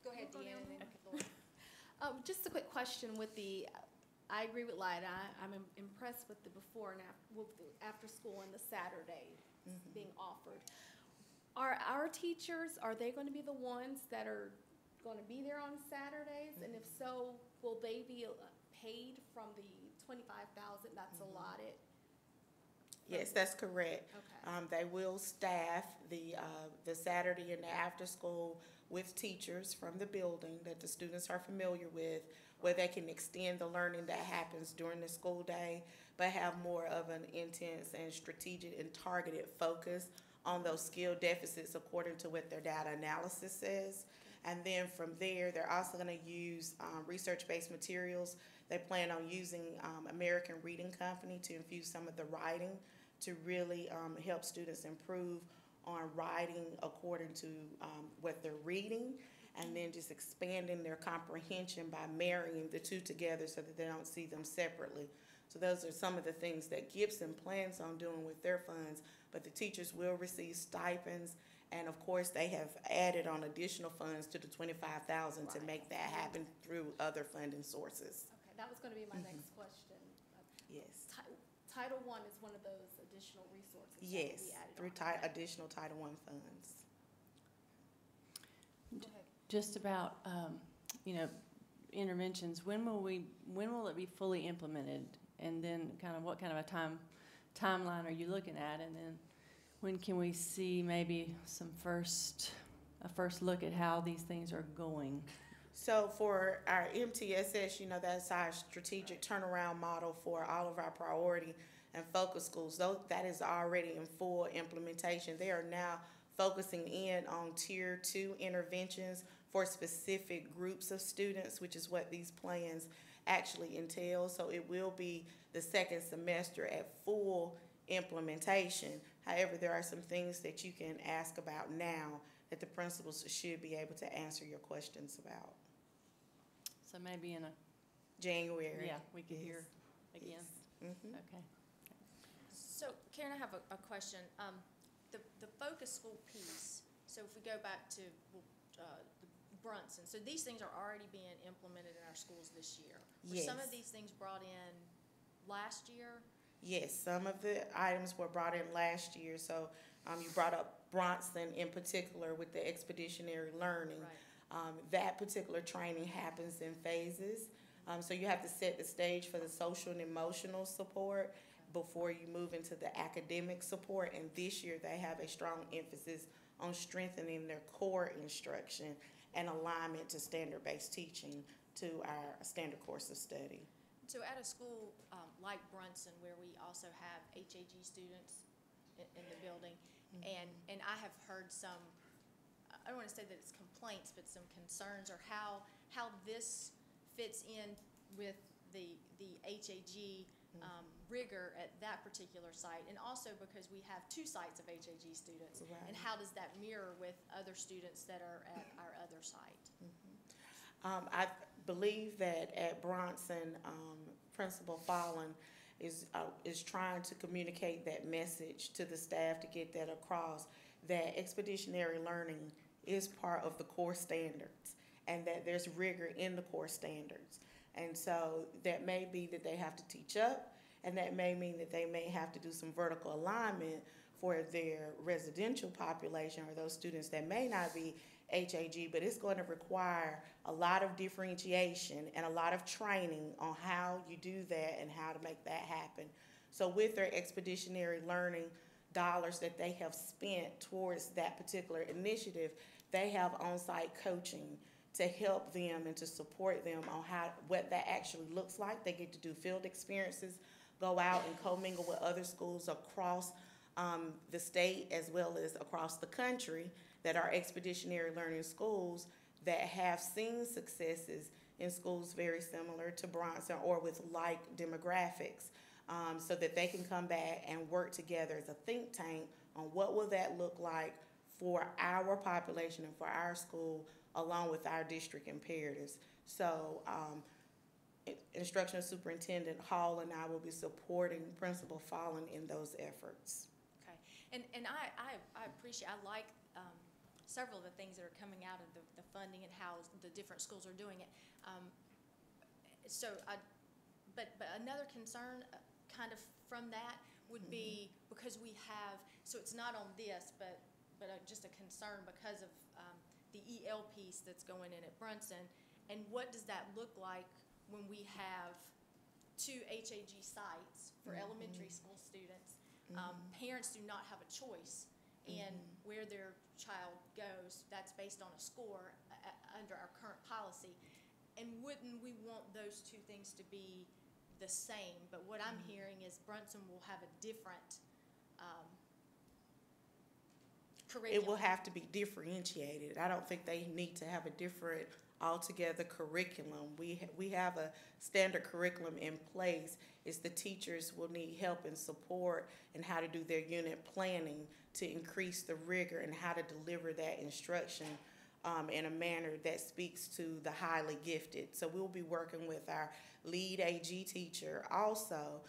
Go ahead, Deanna, and then Lori. just a quick question with I agree with Lyda. I'm impressed with the before and after school and the Saturday being offered. Are our teachers, are they going to be the ones that are going to be there on Saturdays? And if so, will they be paid from the $25,000 that's allotted? Yes, that's correct. Okay. They will staff the Saturday and the after school with teachers from the building that the students are familiar with, where they can extend the learning that happens during the school day, but have more of an intense and strategic and targeted focus on those skill deficits according to what their data analysis says. And then from there, they're also going to use research-based materials. They plan on using American Reading Company to infuse some of the writing to really help students improve on writing according to what they're reading, and then just expanding their comprehension by marrying the two together so that they don't see them separately. So those are some of the things that Gibson plans on doing with their funds, but the teachers will receive stipends, and of course they have added on additional funds to the $25,000 to make that happen through other funding sources. Okay, that was going to be my next question. Yes. Title I is one of those additional resources that will Yes, be added through on. additional Title I funds. Go ahead. Just about, interventions, when will it be fully implemented? And then kind of what kind of a timeline are you looking at? And then when can we see maybe a first look at how these things are going? So for our MTSS, that's our strategic turnaround model for all of our priority and focus schools. That is already in full implementation. They are now focusing in on Tier 2 interventions for specific groups of students, which is what these plans actually entail. So it will be the second semester at full implementation. However, there are some things that you can ask about now that the principals should be able to answer your questions about. So maybe in January. we could hear again. Yes. Okay. So Karen, I have a question. The focus school piece, so if we go back to Brunson, so these things are already being implemented in our schools this year. Were Yes. some of these things brought in last year? Yes, some of the items were brought in last year. So you brought up Bronson in particular with the expeditionary learning. Right. That particular training happens in phases. So you have to set the stage for the social and emotional support before you move into the academic support. And this year they have a strong emphasis on strengthening their core instruction and alignment to standard-based teaching to our standard course of study. So at a school like Brunson, where we also have HAG students in the building, and I have heard some, I don't want to say that it's complaints, but some concerns, or how how this fits in with the HAG rigor at that particular site, and also because we have 2 sites of HAG students, Right. and how does that mirror with other students that are at our other site? I believe that at Bronson, Principal Fallon is trying to communicate that message to the staff to get that across, that expeditionary learning is part of the core standards and that there's rigor in the core standards. And so that may be that they have to teach up, and that may mean that they may have to do some vertical alignment for their residential population or those students that may not be HAG, but it's going to require a lot of differentiation and a lot of training on how you do that and how to make that happen. So with their expeditionary learning dollars that they have spent towards that particular initiative, they have on-site coaching to help them and to support them on what that actually looks like. They get to do field experiences, go out and commingle with other schools across the state as well as across the country that are expeditionary learning schools that have seen successes in schools very similar to Bronson or with like demographics, so that they can come back and work together as a think tank on what will that look like for our population and for our school along with our district imperatives. So Instructional Superintendent Hall and I will be supporting Principal Fallon in those efforts. Okay, and I appreciate, I like several of the things that are coming out of the funding and how the different schools are doing it. But another concern kind of from that would be, because we have, so it's not on this, but just a concern because of the EL piece that's going in at Brunson, and what does that look like when we have 2 HAG sites for elementary school students? Parents do not have a choice in where their child goes. That's based on a score under our current policy. And wouldn't we want those 2 things to be the same? But what I'm hearing is Brunson will have a different curriculum. It will have to be differentiated. I don't think they need to have a different altogether curriculum. We have a standard curriculum in place. It's the teachers will need help and support in how to do their unit planning to increase the rigor and how to deliver that instruction in a manner that speaks to the highly gifted. So we'll be working with our lead AG teacher also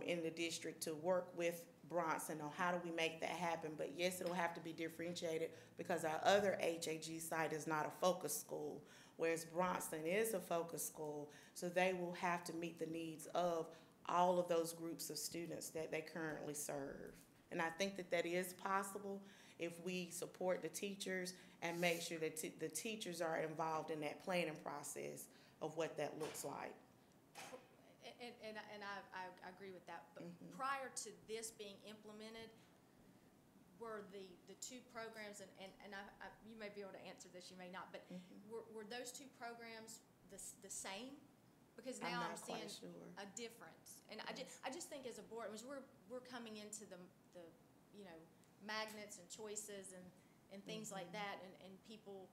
in the district to work with Bronson on how do we make that happen. But yes, it'll have to be differentiated because our other HAG site is not a focus school, whereas Bronson is a focus school, so they will have to meet the needs of all of those groups of students that they currently serve. And I think that that is possible if we support the teachers and make sure that the teachers are involved in that planning process of what that looks like. And I agree with that. But prior to this being implemented, were the 2 programs, and you may be able to answer this, you may not, but were those 2 programs the same? Because now I'm seeing a difference. And I just think as a board, as we're coming into the magnets and choices and things like that, and people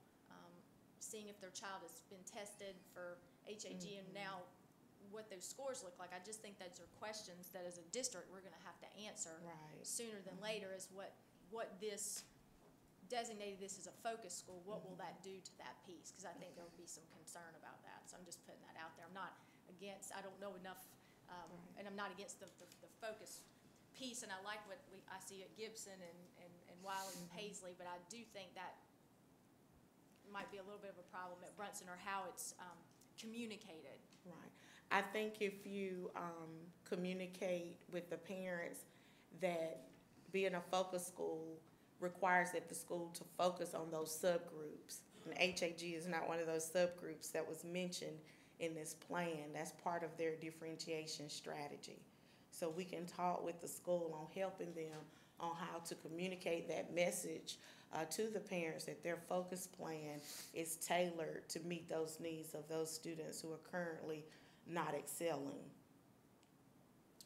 seeing if their child has been tested for HAG and now what those scores look like. I just think those are questions that as a district we're going to have to answer sooner than later, is what this designated this as a focus school, what will that do to that piece? Because I think there will be some concern about that. So I'm just putting that out there. I'm not against, I don't know enough, and I'm not against the focus piece, and I like what I see at Gibson and Wiley and Paisley, but I do think that might be a little bit of a problem at Brunson, or how it's communicated. Right. I think if you communicate with the parents that being a focus school requires that the school to focus on those subgroups, and HAG is not one of those subgroups that was mentioned in this plan. That's part of their differentiation strategy. So we can talk with the school on helping them on how to communicate that message to the parents that their focus plan is tailored to meet those needs of those students who are currently not excelling.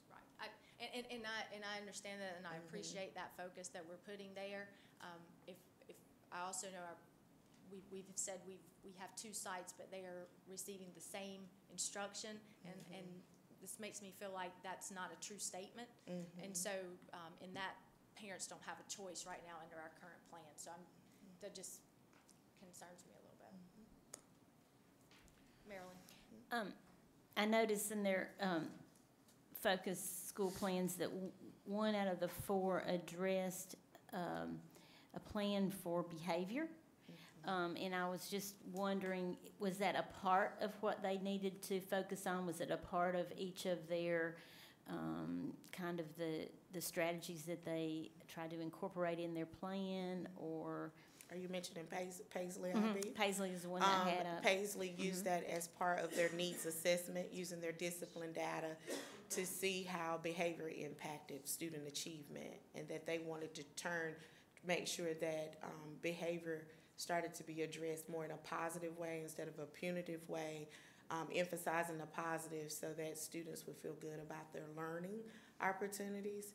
Right. And I understand that, and I appreciate that focus that we're putting there. If I also know we've said we have 2 sites, but they are receiving the same instruction, and this makes me feel like that's not a true statement. And so, in that, parents don't have a choice right now under our current plan. So that just concerns me a little bit. Marilyn? I noticed in their focus school plans that 1 out of the 4 addressed a plan for behavior. And I was just wondering, was that a part of what they needed to focus on? Was it a part of each of their kind of the strategies that they try to incorporate in their plan, or? Are you mentioning Paisley, IB? Paisley is the one that had a. Paisley used that as part of their needs assessment, using their discipline data to see how behavior impacted student achievement, and that they wanted to make sure that behavior started to be addressed more in a positive way instead of a punitive way, emphasizing the positive so that students would feel good about their learning opportunities.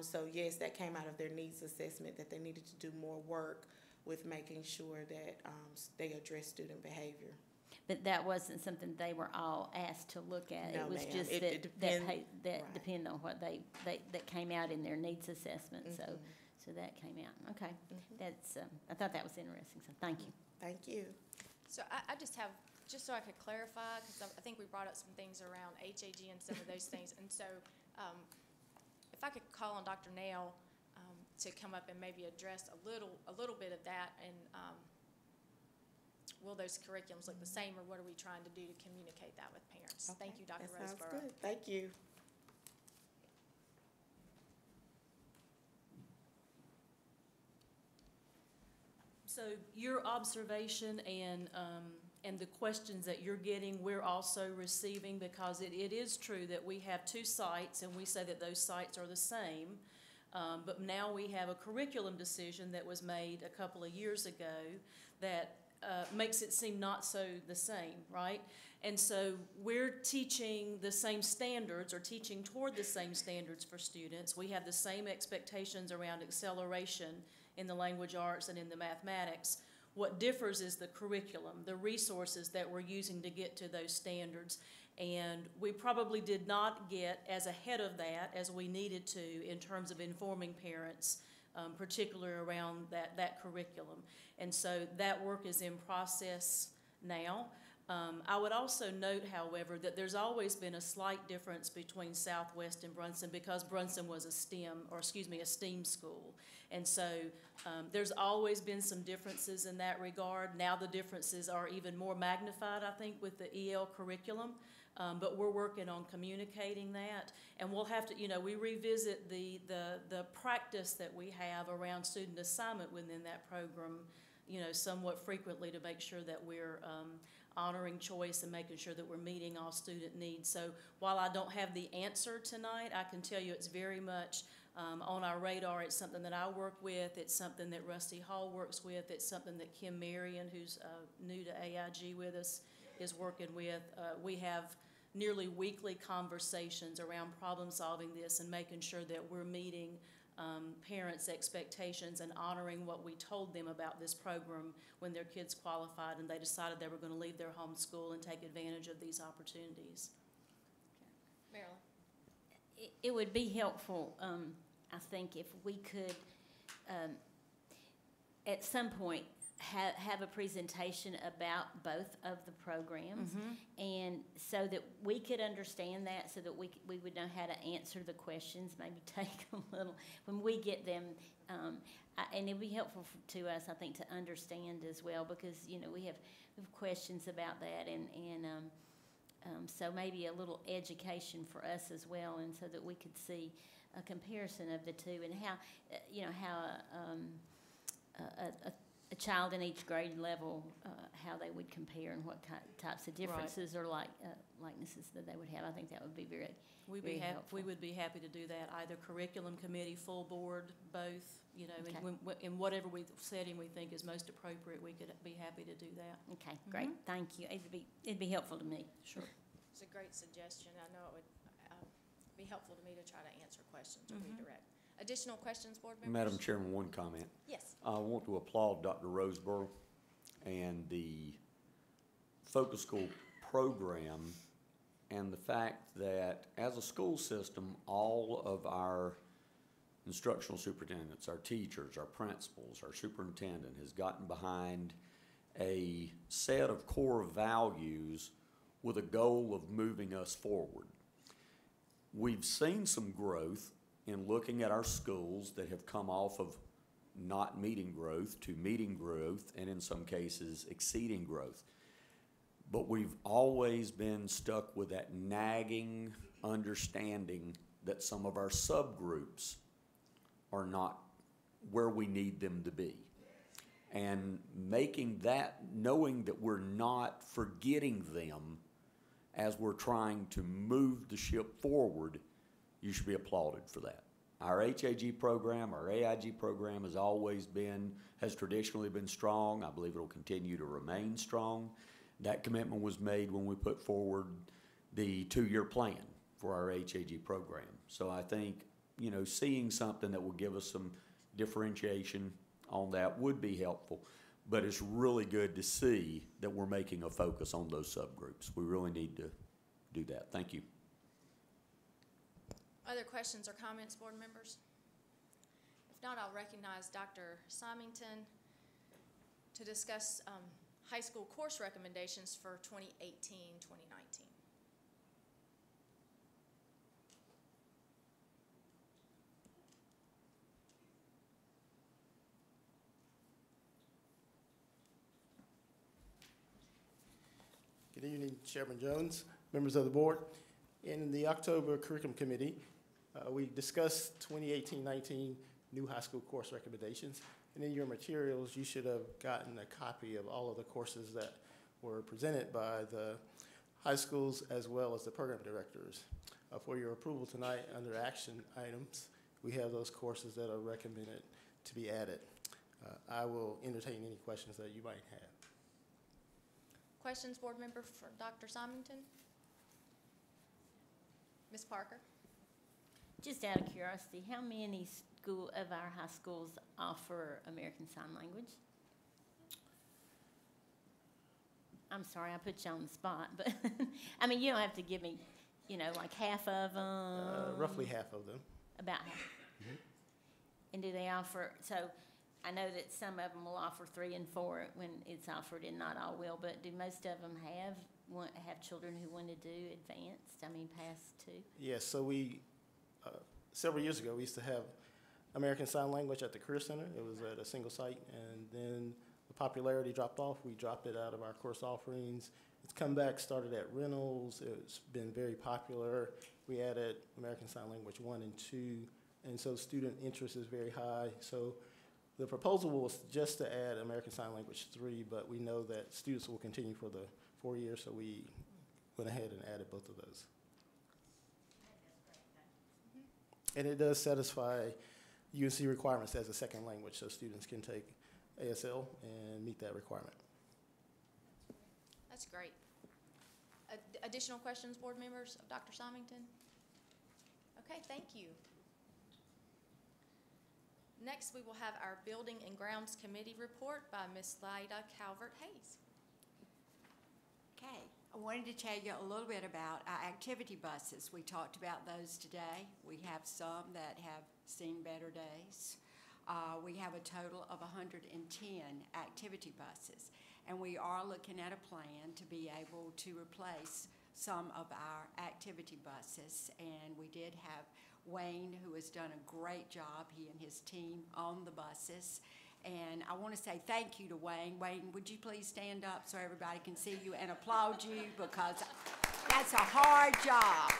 So yes, that came out of their needs assessment, that they needed to do more work with making sure that they address student behavior. But that wasn't something they were all asked to look at. No, It was ma'am. just It depend- right. depend on what that came out in their needs assessment. So that came out. Okay, that's I thought that was interesting. So thank you. Thank you. So I just have, just so I could clarify, because I think we brought up some things around HAG and some of those things. And so if I could call on Dr. Nail to come up and maybe address a little bit of that, and will those curriculums look the same, or what are we trying to do to communicate that with parents? Okay. Thank you, Dr. That sounds Roseborough. good. Thank you. So your observation and the questions that you're getting, we're also receiving, because it is true that we have 2 sites and we say that those sites are the same. But now we have a curriculum decision that was made a couple of years ago that makes it seem not so the same, right? And so we're teaching the same standards, or teaching toward the same standards for students. We have the same expectations around acceleration in the language arts and in the mathematics. What differs is the curriculum, the resources that we're using to get to those standards. And we probably did not get as ahead of that as we needed to in terms of informing parents, particularly around that curriculum. And so that work is in process now. I would also note, however, that there's always been a slight difference between Southwest and Brunson, because Brunson was a STEAM school. And so there's always been some differences in that regard. Now the differences are even more magnified, I think, with the EL curriculum. But we're working on communicating that. And we'll have to, we revisit the practice that we have around student assignment within that program, somewhat frequently, to make sure that we're honoring choice and making sure that we're meeting all student needs. So while I don't have the answer tonight, I can tell you it's very much on our radar. It's something that I work with. It's something that Rusty Hall works with. It's something that Kim Marion, who's new to AIG with us, is working with. We have nearly weekly conversations around problem solving this and making sure that we're meeting parents' expectations and honoring what we told them about this program when their kids qualified and they decided they were going to leave their home school and take advantage of these opportunities. Marilyn? It would be helpful, I think, if we could, at some point, have a presentation about both of the programs, and so that we could understand that, so that we would know how to answer the questions, maybe take a little, when we get them, and it'd be helpful to us, I think, to understand as well, because, we have questions about that, and so maybe a little education for us as well, and so that we could see a comparison of the two, and how, a child in each grade level, how they would compare, and what types of differences or likenesses that they would have. I think that would be very helpful. We would be happy to do that, either curriculum committee, full board, both, Okay. in whatever setting we think is most appropriate, we could be happy to do that. Okay, great, thank you. It'd be helpful to me. Sure. It's a great suggestion. I know it would be helpful to me to try to answer questions or redirect. Additional questions, board members? Madam Chairman, one comment. Yes. I want to applaud Dr. Roseborough and the focus school program, and the fact that as a school system, all of our instructional superintendents, our teachers, our principals, our superintendent has gotten behind a set of core values with a goal of moving us forward. We've seen some growth in looking at our schools that have come off of not meeting growth to meeting growth, and in some cases exceeding growth. But we've always been stuck with that nagging understanding that some of our subgroups are not where we need them to be. And making that, knowing that we're not forgetting them as we're trying to move the ship forward, you should be applauded for that. Our HAG program, our AIG program has traditionally been strong. I believe it'll continue to remain strong. That commitment was made when we put forward the 2-year plan for our HAG program. So I think, seeing something that will give us some differentiation on that would be helpful. But it's really good to see that we're making a focus on those subgroups. We really need to do that. Thank you. Other questions or comments, board members? If not, I'll recognize Dr. Symington to discuss high school course recommendations for 2018-2019. Good evening, Chairman Jones, members of the board. In the October Curriculum Committee, we discussed 2018-19 new high school course recommendations. And in your materials, you should have gotten a copy of all of the courses that were presented by the high schools as well as the program directors. For your approval tonight, under action items, we have those courses that are recommended to be added. I will entertain any questions that you might have. Questions, board member, for Dr. Symington? Ms. Parker? Just out of curiosity, how many of our high schools offer American Sign Language? I'm sorry, I put you on the spot, but I mean, you don't have to give me, like half of them. Roughly half of them. About half. Mm-hmm. And do they offer, so I know that some of them will offer 3 and 4 when it's offered, and not all will, but do most of them have children who want to do advanced, past 2? Yes, so we, several years ago, we used to have American Sign Language at the Career Center. It was at a single site, and then the popularity dropped off. We dropped it out of our course offerings. It's come back, started at Reynolds. It's been very popular. We added American Sign Language 1 and 2, and so student interest is very high. So the proposal was just to add American Sign Language 3, but we know that students will continue for the 4 years, so we went ahead and added both of those. And it does satisfy UNC requirements as a second language, so students can take ASL and meet that requirement. That's great. Additional questions, board members, of Dr. Symington? Okay, thank you. Next, we will have our Building and Grounds Committee report by Ms. Lyda Calvert-Hayes. Okay, I wanted to tell you a little bit about our activity buses. We talked about those today. We have some that have seen better days. We have a total of 110 activity buses, and we are looking at a plan to be able to replace some of our activity buses. And we did have Wayne, who has done a great job, he and his team, on the buses. And I want to say thank you to Wayne. Wayne, would you please stand up so everybody can see you and applaud you, because that's a hard job,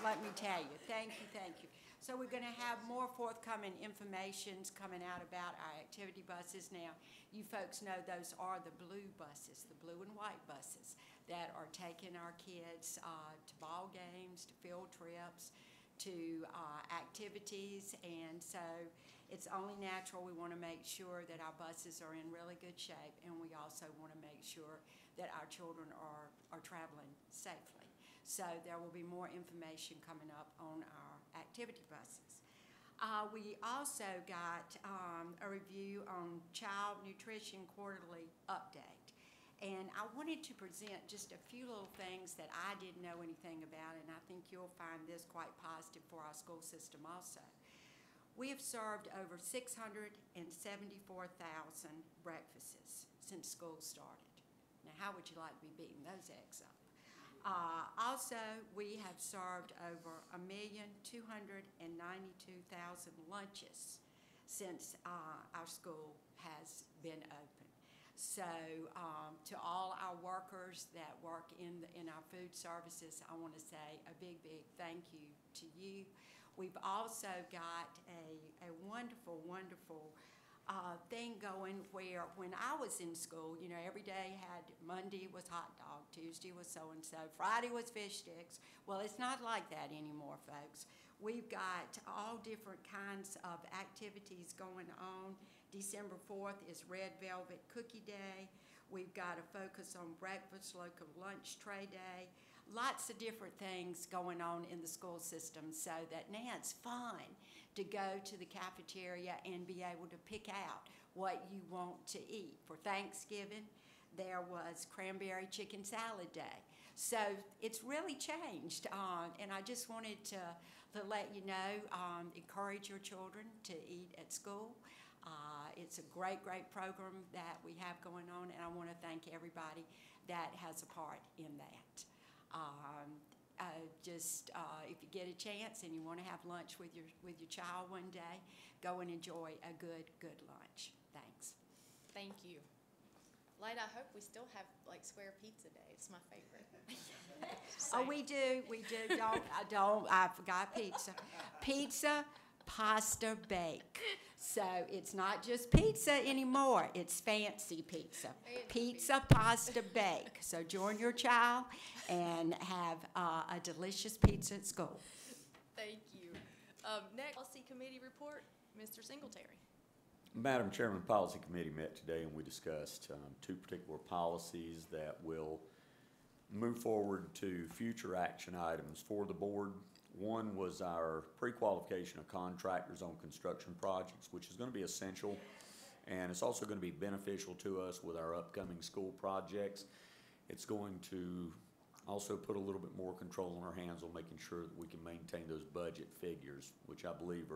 let me tell you. Thank you, thank you. So we're going to have more forthcoming informations coming out about our activity buses. Now, you folks know those are the blue buses, the blue and white buses that are taking our kids to ball games, to field trips, to activities. And so it's only natural we want to make sure that our buses are in really good shape, and we also want to make sure that our children are traveling safely. So there will be more information coming up on our activity buses. We also got a review on Child Nutrition Quarterly Update. And I wanted to present just a few little things that I didn't know anything about, and I think you'll find this quite positive for our school system also. We have served over 674,000 breakfasts since school started. Now, how would you like to be beating those eggs up? Also, we have served over 1,292,000 lunches since our school has been open. So to all our workers that work in our food services, I want to say a big, big thank you to you. We've also got a wonderful, wonderful thing going where when I was in school, you know, every day had Monday was hot dog, Tuesday was so-and-so, Friday was fish sticks. Well, it's not like that anymore, folks. We've got all different kinds of activities going on. December 4th is Red Velvet Cookie Day. We've got a focus on breakfast, local lunch tray day. Lots of different things going on in the school system so that now it's fun to go to the cafeteria and be able to pick out what you want to eat. For Thanksgiving, there was cranberry chicken salad day. So it's really changed, and I just wanted to let you know, encourage your children to eat at school. It's a great, great program that we have going on, and I want to thank everybody that has a part in that. If you get a chance and you want to have lunch with your child one day, go and enjoy a good lunch. Thanks. Thank you. Light, I hope we still have like square pizza day. It's my favorite. Oh, we do. I forgot pizza. Pizza, pasta, bake. So it's not just pizza anymore. It's fancy pizza. Pizza, pasta, bake. So join your child and have a delicious pizza at school. Thank you. Next, Policy Committee report, Mr. Singletary. Madam Chairman, Policy Committee met today and we discussed two particular policies that will move forward to future action items for the board. One was our pre-qualification of contractors on construction projects, which is going to be essential, and it's also going to be beneficial to us with our upcoming school projects. It's going to also put a little bit more control on our hands on making sure that we can maintain those budget figures, which I believe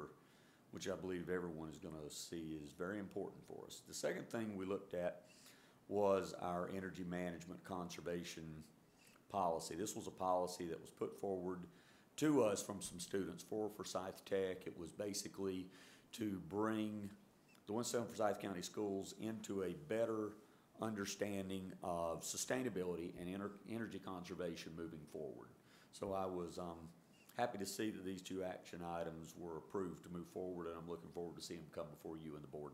everyone is going to see is very important for us. The second thing we looked at was our energy management conservation policy. This was a policy that was put forward to us from some students for Forsyth Tech. It was basically to bring the Winston Forsyth County Schools into a better understanding of sustainability and energy conservation moving forward. So I was happy to see that these two action items were approved to move forward, and I'm looking forward to seeing them come before you and the board.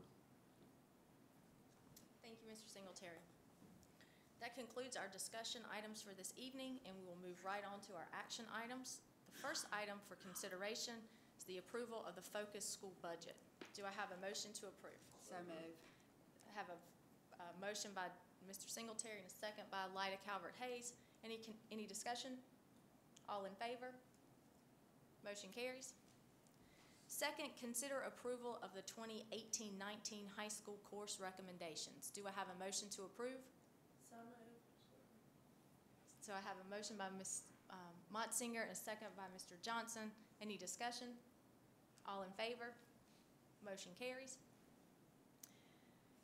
Thank you, Mr. Singletary. That concludes our discussion items for this evening, and we will move right on to our action items. The first item for consideration is the approval of the Focus School budget. Do I have a motion to approve? So moved. I have a motion by Mr. Singletary and a second by Lyda Calvert-Hayes. Any discussion? All in favor? Motion carries. Second, consider approval of the 2018-19 high school course recommendations. Do I have a motion to approve? So moved. So I have a motion by Ms. Motzinger and a second by Mr. Johnson. Any discussion? All in favor? Motion carries.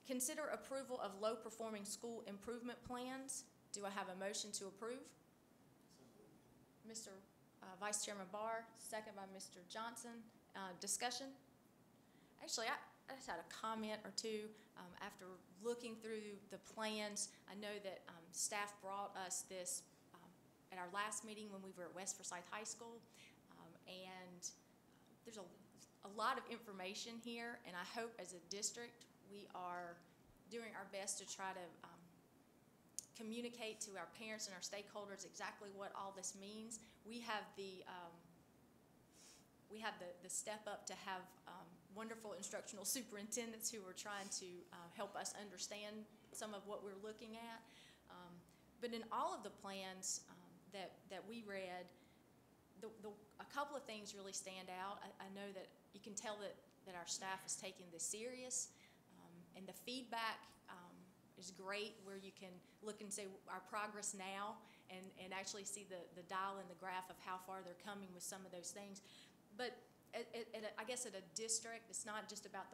Consider approval of low-performing school improvement plans. Do I have a motion to approve? Mr. Vice Chairman Barr, second by Mr. Johnson. Discussion? Actually, I just had a comment or two after looking through the plans. I know that staff brought us this at our last meeting when we were at West Forsyth High School, and there's a lot of information here, and I hope as a district we are doing our best to try to communicate to our parents and our stakeholders exactly what all this means. We have the step up to have wonderful instructional superintendents who are trying to help us understand some of what we're looking at. But in all of the plans that we read, a couple of things really stand out. I know that you can tell that our staff is taking this serious, and the feedback is great, where you can look and say our progress now and actually see the dial and the graph of how far they're coming with some of those things. But I guess at a district, it's not just about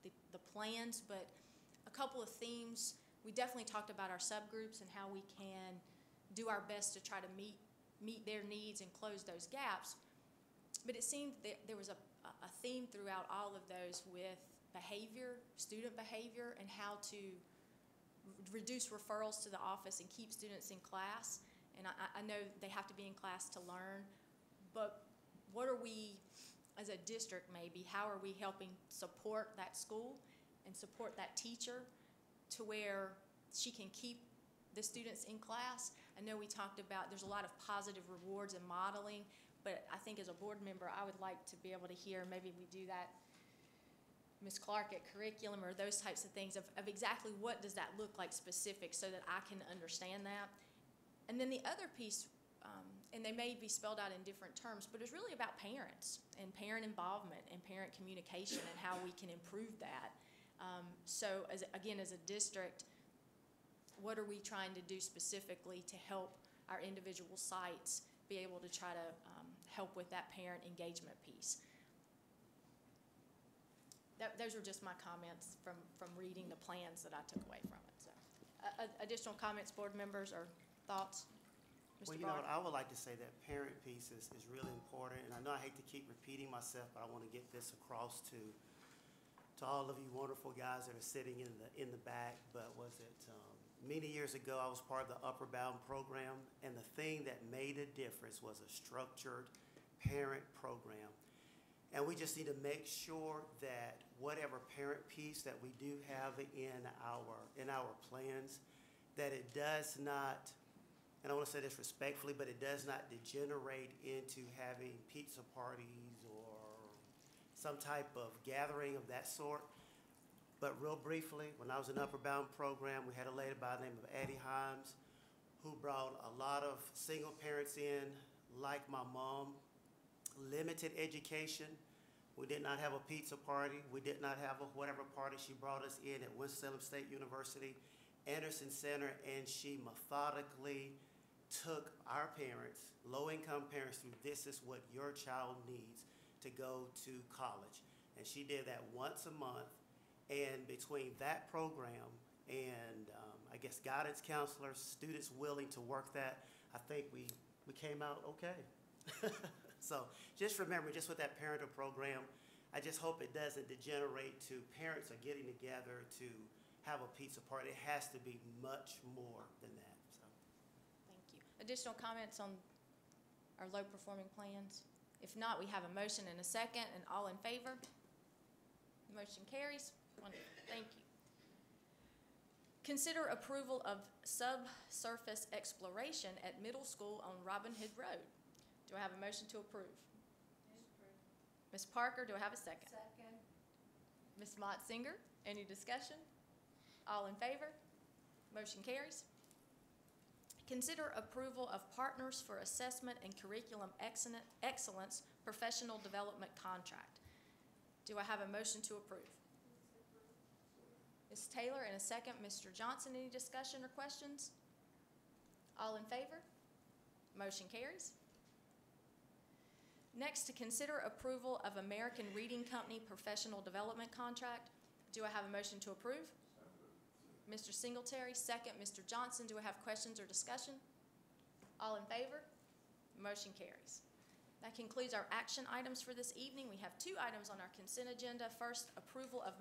the plans, but a couple of themes. We definitely talked about our subgroups and how we can do our best to try to meet their needs and close those gaps. But it seemed that there was a theme throughout all of those with behavior, student behavior, and how to reduce referrals to the office and keep students in class. And I know they have to be in class to learn, but what are we, as a district maybe, how are we helping support that school and support that teacher to where she can keep the students in class? I know we talked about there's a lot of positive rewards and modeling, but I think as a board member, I would like to be able to hear, maybe we do that, Ms. Clark, at curriculum or those types of things of exactly what does that look like specific so that I can understand that. And then the other piece, and they may be spelled out in different terms, but it's really about parents and parent involvement and parent communication and how we can improve that. So as a district, what are we trying to do specifically to help our individual sites be able to try to help with that parent engagement piece? Those are just my comments from reading the plans that I took away from it. So, additional comments, board members, or thoughts? Mr. Well, you know what, I would like to say that parent piece is really important, and I know I hate to keep repeating myself, but I want to get this across to all of you wonderful guys that are sitting in the back. But was it many years ago, I was part of the Upper Bound program, and the thing that made a difference was a structured parent program. And we just need to make sure that whatever parent piece that we do have in our plans, that it does not, and I want to say this respectfully, but it does not degenerate into having pizza parties or some type of gathering of that sort. But real briefly, when I was in Upper Bound program, we had a lady by the name of Addie Himes who brought a lot of single parents in, like my mom. Limited education. We did not have a pizza party. We did not have a whatever party. She brought us in at Winston-Salem State University, Anderson Center, and she methodically took our parents, low-income parents, through this is what your child needs to go to college. And she did that once a month. And between that program and I guess guidance counselors, students willing to work that, I think we came out okay. So just remember, just with that parental program, I just hope it doesn't degenerate to parents are getting together to have a pizza party. It has to be much more than that. So. Thank you. Additional comments on our low-performing plans? If not, we have a motion and a second, and all in favor? Motion carries. Wonderful. Thank you. Consider approval of subsurface exploration at middle school on Robin Hood Road. Do I have a motion to approve? Ms. Parker, do I have a second? Second. Ms. Motzinger, any discussion? All in favor? Motion carries. Consider approval of Partners for Assessment and Curriculum Excellence Professional Development Contract. Do I have a motion to approve? Ms. Taylor, and a second. Mr. Johnson, any discussion or questions? All in favor? Motion carries. Next, to consider approval of American Reading Company Professional Development Contract. Do I have a motion to approve? Mr. Singletary, second. Mr. Johnson, do I have questions or discussion? All in favor? Motion carries. That concludes our action items for this evening. We have two items on our consent agenda. First, approval of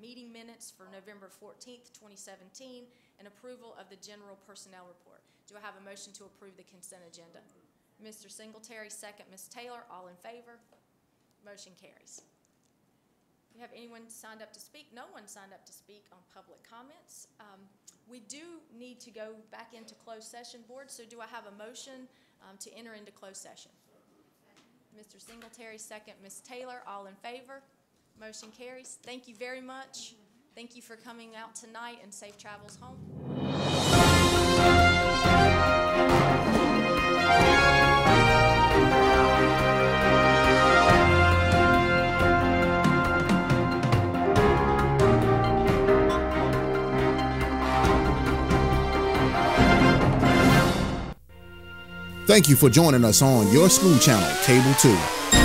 meeting minutes for November 14th, 2017, and approval of the general personnel report. Do I have a motion to approve the consent agenda? Mr. Singletary, second. Ms. Taylor, all in favor? Motion carries. Do you have anyone signed up to speak? No one signed up to speak on public comments. We do need to go back into closed session, board, so do I have a motion to enter into closed session? Mr. Singletary, second. Ms. Taylor, all in favor? Motion carries. Thank you very much. Thank you for coming out tonight, and safe travels home. Thank you for joining us on your school channel, Cable 2.